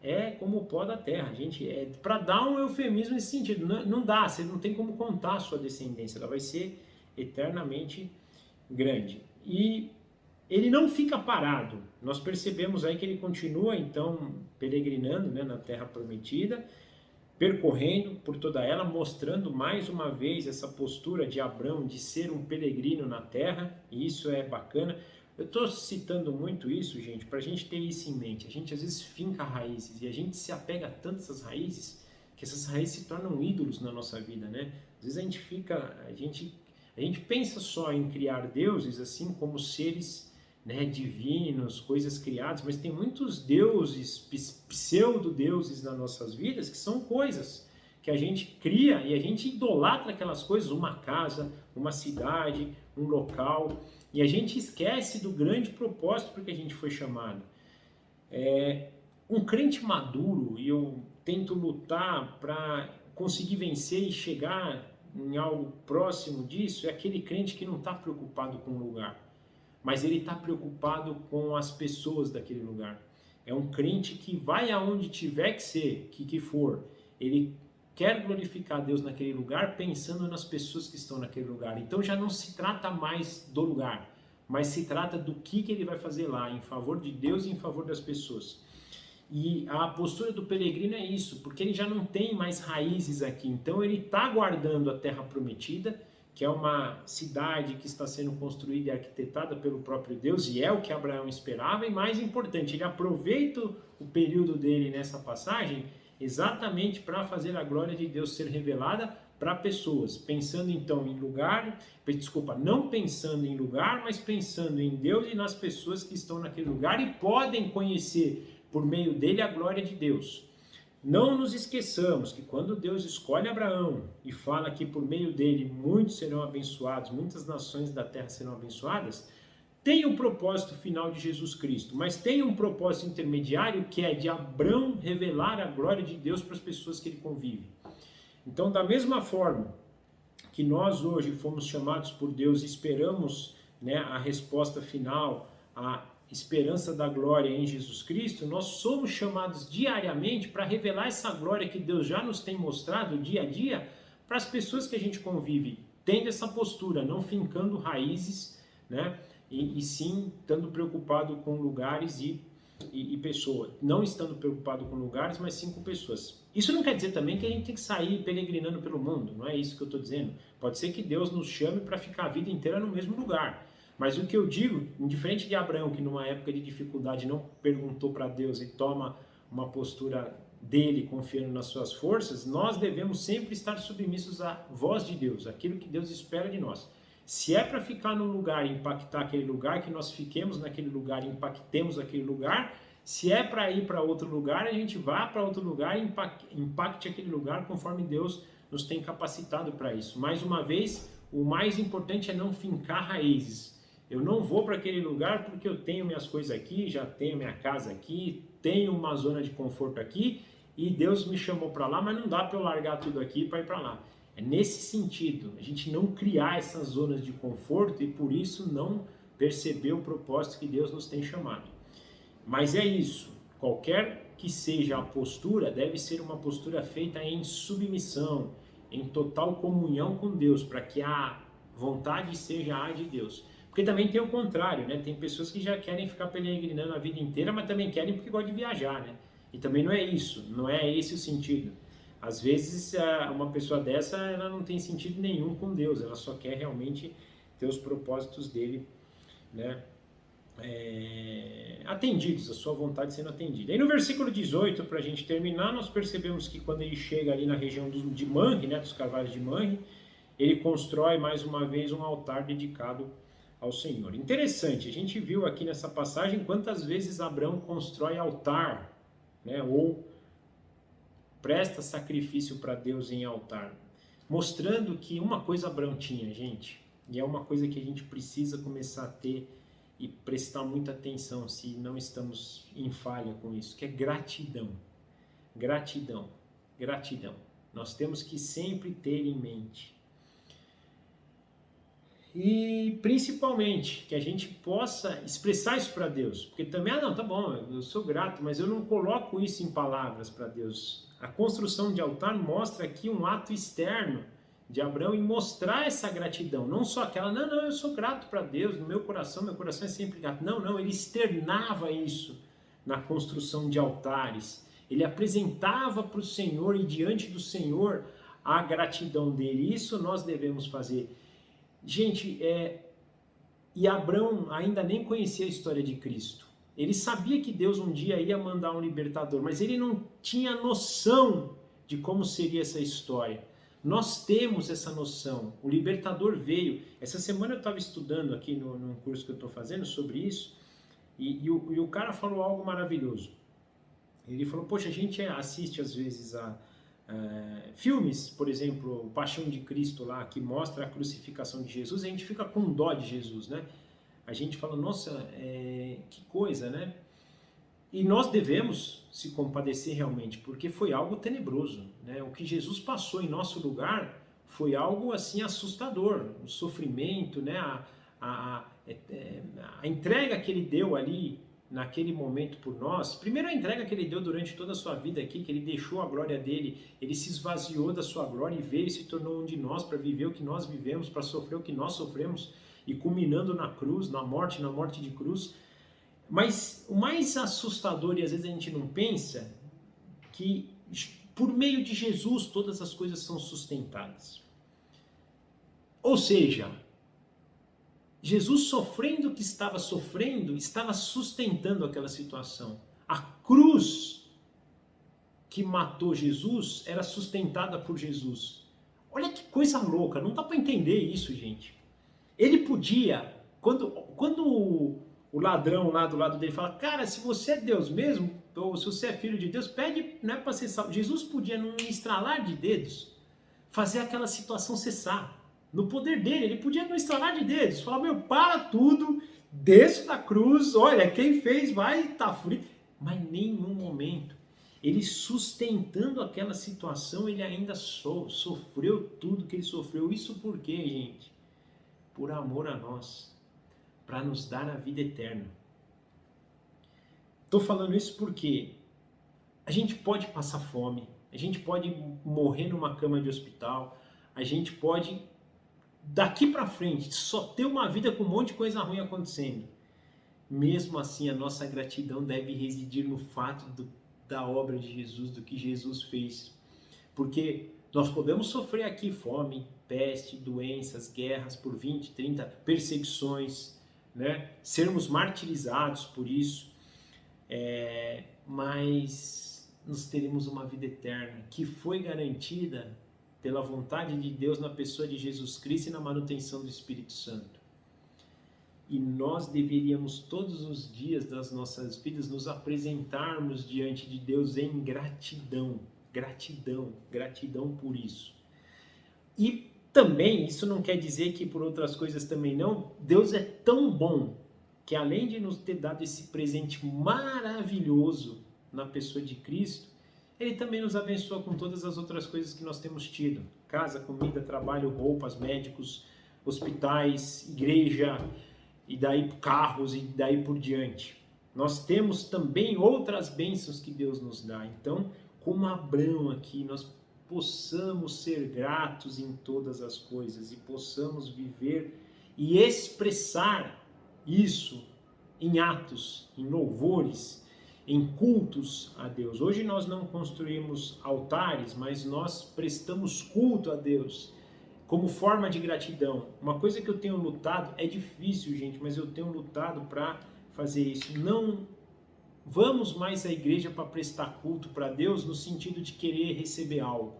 é como o pó da terra. Gente, para dar um eufemismo nesse sentido, não dá, você não tem como contar a sua descendência, ela vai ser eternamente grande. E ele não fica parado. Nós percebemos aí que ele continua, então, peregrinando, né, na Terra Prometida, percorrendo por toda ela, mostrando mais uma vez essa postura de Abraão de ser um peregrino na Terra, e isso é bacana. Eu estou citando muito isso, gente, para a gente ter isso em mente. A gente às vezes finca raízes, e a gente se apega tanto a essas raízes, que essas raízes se tornam ídolos na nossa vida, né? Às vezes a gente pensa só em criar deuses, assim, como seres, né, divinos, coisas criadas, mas tem muitos deuses, pseudo-deuses nas nossas vidas, que são coisas que a gente cria e a gente idolatra aquelas coisas, uma casa, uma cidade, um local, e a gente esquece do grande propósito para que a gente foi chamado. Um crente maduro, e eu tento lutar para conseguir vencer e chegar em algo próximo disso, é aquele crente que não está preocupado com o lugar, mas ele está preocupado com as pessoas daquele lugar. É um crente que vai aonde tiver que ser, que for. Ele quer glorificar Deus naquele lugar, pensando nas pessoas que estão naquele lugar. Então já não se trata mais do lugar, mas se trata do que ele vai fazer lá, em favor de Deus e em favor das pessoas. E a postura do peregrino é isso, porque ele já não tem mais raízes aqui. Então ele está guardando a terra prometida, que é uma cidade que está sendo construída e arquitetada pelo próprio Deus, e é o que Abraão esperava, e mais importante, ele aproveita o período dele nessa passagem exatamente para fazer a glória de Deus ser revelada para pessoas, pensando então em lugar, não pensando em lugar, mas pensando em Deus e nas pessoas que estão naquele lugar e podem conhecer por meio dele a glória de Deus. Não nos esqueçamos que quando Deus escolhe Abraão e fala que por meio dele muitos serão abençoados, muitas nações da terra serão abençoadas, tem o propósito final de Jesus Cristo, mas tem um propósito intermediário que é de Abraão revelar a glória de Deus para as pessoas que ele convive. Então, da mesma forma que nós hoje fomos chamados por Deus e esperamos, né, a resposta final, a esperança da glória em Jesus Cristo, nós somos chamados diariamente para revelar essa glória que Deus já nos tem mostrado dia a dia para as pessoas que a gente convive, tendo essa postura, não fincando raízes, né, e sim estando preocupado com lugares e pessoas. Não estando preocupado com lugares, mas sim com pessoas. Isso não quer dizer também que a gente tem que sair peregrinando pelo mundo, não é isso que eu estou dizendo. Pode ser que Deus nos chame para ficar a vida inteira no mesmo lugar. Mas o que eu digo, diferente de Abraão, que numa época de dificuldade não perguntou para Deus e toma uma postura dele, confiando nas suas forças, nós devemos sempre estar submissos à voz de Deus, aquilo que Deus espera de nós. Se é para ficar num lugar e impactar aquele lugar, que nós fiquemos naquele lugar e impactemos aquele lugar. Se é para ir para outro lugar, a gente vá para outro lugar e impacte aquele lugar conforme Deus nos tem capacitado para isso. Mais uma vez, o mais importante é não fincar raízes. Eu não vou para aquele lugar porque eu tenho minhas coisas aqui, já tenho minha casa aqui, tenho uma zona de conforto aqui e Deus me chamou para lá, mas não dá para eu largar tudo aqui para ir para lá. É nesse sentido, a gente não criar essas zonas de conforto e por isso não perceber o propósito que Deus nos tem chamado. Mas é isso, qualquer que seja a postura, deve ser uma postura feita em submissão, em total comunhão com Deus, para que a vontade seja a de Deus. Porque também tem o contrário, né? Tem pessoas que já querem ficar peregrinando a vida inteira, mas também querem porque gostam de viajar, né? E também não é isso, não é esse o sentido. Às vezes, uma pessoa dessa, ela não tem sentido nenhum com Deus, ela só quer realmente ter os propósitos dele, né? Atendidos, a sua vontade sendo atendida. Aí no versículo 18, para a gente terminar, nós percebemos que quando ele chega ali na região de Manre, né, dos carvalhos de Manre, ele constrói mais uma vez um altar dedicado ao Senhor. Interessante, a gente viu aqui nessa passagem quantas vezes Abraão constrói altar, né, ou presta sacrifício para Deus em altar, mostrando que uma coisa Abraão tinha, gente, e é uma coisa que a gente precisa começar a ter e prestar muita atenção se não estamos em falha com isso, que é gratidão. Gratidão, gratidão. Nós temos que sempre ter em mente. E principalmente que a gente possa expressar isso para Deus, porque também, não, tá bom, eu sou grato, mas eu não coloco isso em palavras para Deus. A construção de altar mostra aqui um ato externo de Abraão em mostrar essa gratidão, não só aquela, não, eu sou grato para Deus, no meu coração é sempre grato. Não, ele externava isso na construção de altares, ele apresentava para o Senhor e diante do Senhor a gratidão dele, isso nós devemos fazer. Gente, e Abraão ainda nem conhecia a história de Cristo. Ele sabia que Deus um dia ia mandar um libertador, mas ele não tinha noção de como seria essa história. Nós temos essa noção, o libertador veio. Essa semana eu estava estudando aqui num curso que eu estou fazendo sobre isso, e o cara falou algo maravilhoso. Ele falou, poxa, a gente assiste às vezes a filmes, por exemplo, o Paixão de Cristo lá, que mostra a crucificação de Jesus, a gente fica com dó de Jesus, né? A gente fala, nossa, que coisa, né? E nós devemos se compadecer realmente, porque foi algo tenebroso, né? O que Jesus passou em nosso lugar foi algo assim assustador, o sofrimento, né? A entrega que ele deu ali naquele momento por nós. Primeiro a entrega que ele deu durante toda a sua vida aqui, que ele deixou a glória dele, ele se esvaziou da sua glória e veio e se tornou um de nós para viver o que nós vivemos, para sofrer o que nós sofremos, e culminando na cruz, na morte de cruz. Mas o mais assustador, e às vezes a gente não pensa, que por meio de Jesus todas as coisas são sustentadas. Ou seja, Jesus sofrendo o que estava sofrendo, estava sustentando aquela situação. A cruz que matou Jesus era sustentada por Jesus. Olha que coisa louca, não dá para entender isso, gente. Ele podia, quando o ladrão lá do lado dele fala, cara, se você é Deus mesmo, ou se você é filho de Deus, pede, né, para ser salvo. Jesus podia, num estralar de dedos, fazer aquela situação cessar. No poder dele, ele podia, num estralar de dedos, falar, meu, para tudo, desço da cruz, olha, quem fez vai estar frito. Mas em nenhum momento, ele sustentando aquela situação, ele ainda sofreu tudo que ele sofreu. Isso por quê, gente? Por amor a nós, para nos dar a vida eterna. Estou falando isso porque a gente pode passar fome, a gente pode morrer numa cama de hospital, a gente pode daqui para frente só ter uma vida com um monte de coisa ruim acontecendo, mesmo assim a nossa gratidão deve residir no fato da obra de Jesus, do que Jesus fez. Porque nós podemos sofrer aqui fome, peste, doenças, guerras por 20, 30, perseguições, né? Sermos martirizados por isso, mas nós teremos uma vida eterna que foi garantida pela vontade de Deus na pessoa de Jesus Cristo e na manutenção do Espírito Santo. E nós deveríamos todos os dias das nossas vidas nos apresentarmos diante de Deus em gratidão. Gratidão por isso. E também, isso não quer dizer que por outras coisas também não, Deus é tão bom que além de nos ter dado esse presente maravilhoso na pessoa de Cristo, Ele também nos abençoa com todas as outras coisas que nós temos tido. Casa, comida, trabalho, roupas, médicos, hospitais, igreja, e daí carros, e daí por diante. Nós temos também outras bênçãos que Deus nos dá. Então, como Abraão aqui, nós possamos ser gratos em todas as coisas e possamos viver e expressar isso em atos, em louvores, em cultos a Deus. Hoje nós não construímos altares, mas nós prestamos culto a Deus como forma de gratidão. Uma coisa que eu tenho lutado, é difícil, gente, mas eu tenho lutado para fazer isso. Não vamos mais à igreja para prestar culto para Deus no sentido de querer receber algo,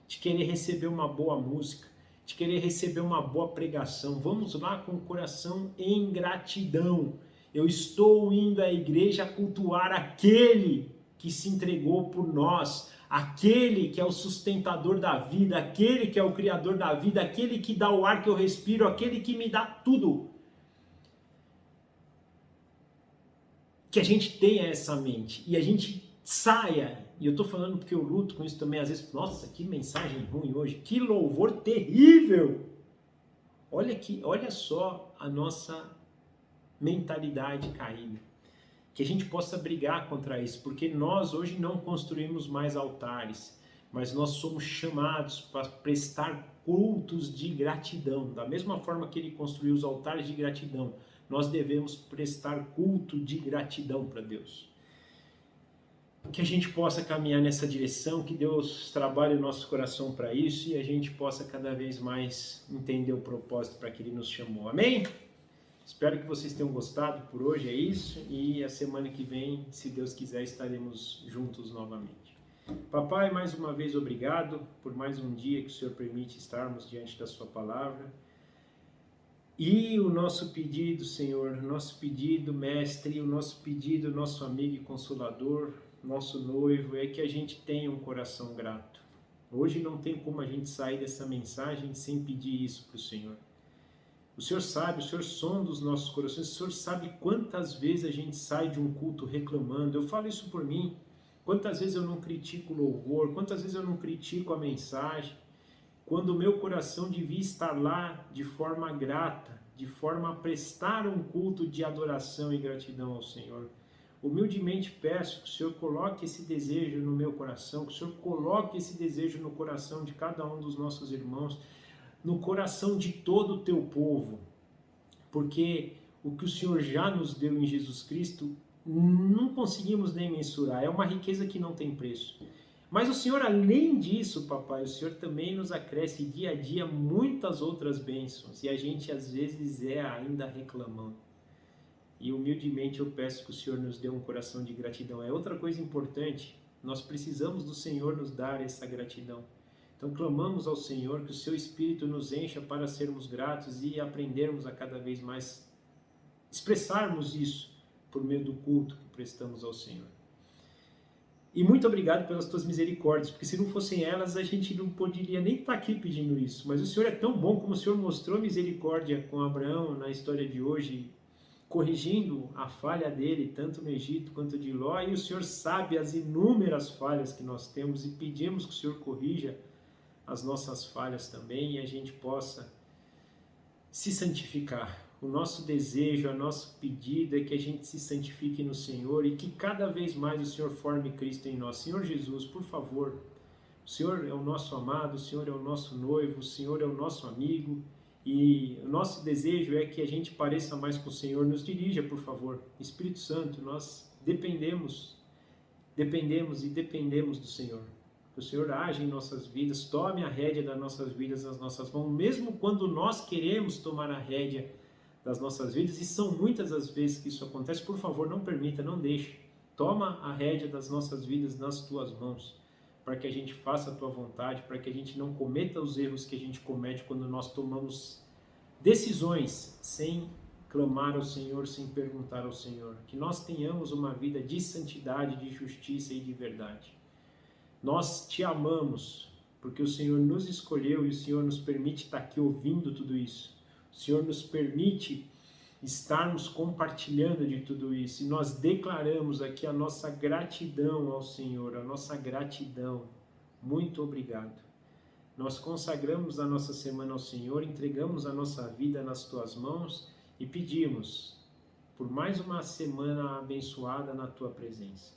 de querer receber uma boa música, de querer receber uma boa pregação. Vamos lá com o coração em gratidão. Eu estou indo à igreja cultuar aquele que se entregou por nós, aquele que é o sustentador da vida, aquele que é o criador da vida, aquele que dá o ar que eu respiro, aquele que me dá tudo. Que a gente tenha essa mente e a gente saia, e eu estou falando porque eu luto com isso também, às vezes, nossa, que mensagem ruim hoje, que louvor terrível! Olha só a nossa mentalidade caída. Que a gente possa brigar contra isso, porque nós hoje não construímos mais altares, mas nós somos chamados para prestar cultos de gratidão. Da mesma forma que ele construiu os altares de gratidão, nós devemos prestar culto de gratidão para Deus. Que a gente possa caminhar nessa direção, que Deus trabalhe o nosso coração para isso e a gente possa cada vez mais entender o propósito para que Ele nos chamou. Amém? Espero que vocês tenham gostado por hoje, é isso. E a semana que vem, se Deus quiser, estaremos juntos novamente. Papai, mais uma vez obrigado por mais um dia que o Senhor permite estarmos diante da Sua palavra. E o nosso pedido, Senhor, nosso pedido, Mestre, o nosso pedido, nosso amigo e consolador, nosso noivo, é que a gente tenha um coração grato. Hoje não tem como a gente sair dessa mensagem sem pedir isso para o Senhor. O Senhor sabe, o Senhor sonda os nossos corações, o Senhor sabe quantas vezes a gente sai de um culto reclamando. Eu falo isso por mim. Quantas vezes eu não critico o louvor, quantas vezes eu não critico a mensagem, quando o meu coração devia estar lá de forma grata, de forma a prestar um culto de adoração e gratidão ao Senhor. Humildemente peço que o Senhor coloque esse desejo no meu coração, que o Senhor coloque esse desejo no coração de cada um dos nossos irmãos, no coração de todo o teu povo, porque o que o Senhor já nos deu em Jesus Cristo, não conseguimos nem mensurar, é uma riqueza que não tem preço. Mas o Senhor, além disso, papai, o Senhor também nos acresce dia a dia muitas outras bênçãos, e a gente às vezes ainda reclamando. E humildemente eu peço que o Senhor nos dê um coração de gratidão. É outra coisa importante, nós precisamos do Senhor nos dar essa gratidão. Então clamamos ao Senhor que o seu Espírito nos encha para sermos gratos e aprendermos a cada vez mais expressarmos isso por meio do culto que prestamos ao Senhor. E muito obrigado pelas tuas misericórdias, porque se não fossem elas, a gente não poderia nem estar aqui pedindo isso. Mas o Senhor é tão bom, como o Senhor mostrou misericórdia com Abraão na história de hoje, corrigindo a falha dele, tanto no Egito quanto de Ló, e o Senhor sabe as inúmeras falhas que nós temos e pedimos que o Senhor corrija as nossas falhas também e a gente possa se santificar. O nosso desejo, o nosso pedido é que a gente se santifique no Senhor e que cada vez mais o Senhor forme Cristo em nós. Senhor Jesus, por favor, o Senhor é o nosso amado, o Senhor é o nosso noivo, o Senhor é o nosso amigo E o nosso desejo é que a gente pareça mais com o Senhor. Nos dirija, por favor. Espírito Santo, nós dependemos e dependemos do Senhor. Que o Senhor age em nossas vidas, tome a rédea das nossas vidas nas nossas mãos, mesmo quando nós queremos tomar a rédea das nossas vidas, e são muitas as vezes que isso acontece. Por favor, não permita, não deixe. Toma a rédea das nossas vidas nas tuas mãos, para que a gente faça a tua vontade, para que a gente não cometa os erros que a gente comete quando nós tomamos decisões sem clamar ao Senhor, sem perguntar ao Senhor. Que nós tenhamos uma vida de santidade, de justiça e de verdade. Nós te amamos, porque o Senhor nos escolheu e o Senhor nos permite estar aqui ouvindo tudo isso. O Senhor nos permite estarmos compartilhando de tudo isso. E nós declaramos aqui a nossa gratidão ao Senhor, a nossa gratidão. Muito obrigado. Nós consagramos a nossa semana ao Senhor, entregamos a nossa vida nas tuas mãos e pedimos por mais uma semana abençoada na tua presença.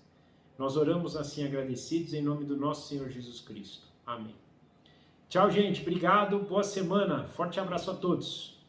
Nós oramos assim agradecidos em nome do nosso Senhor Jesus Cristo. Amém. Tchau, gente. Obrigado. Boa semana. Forte abraço a todos.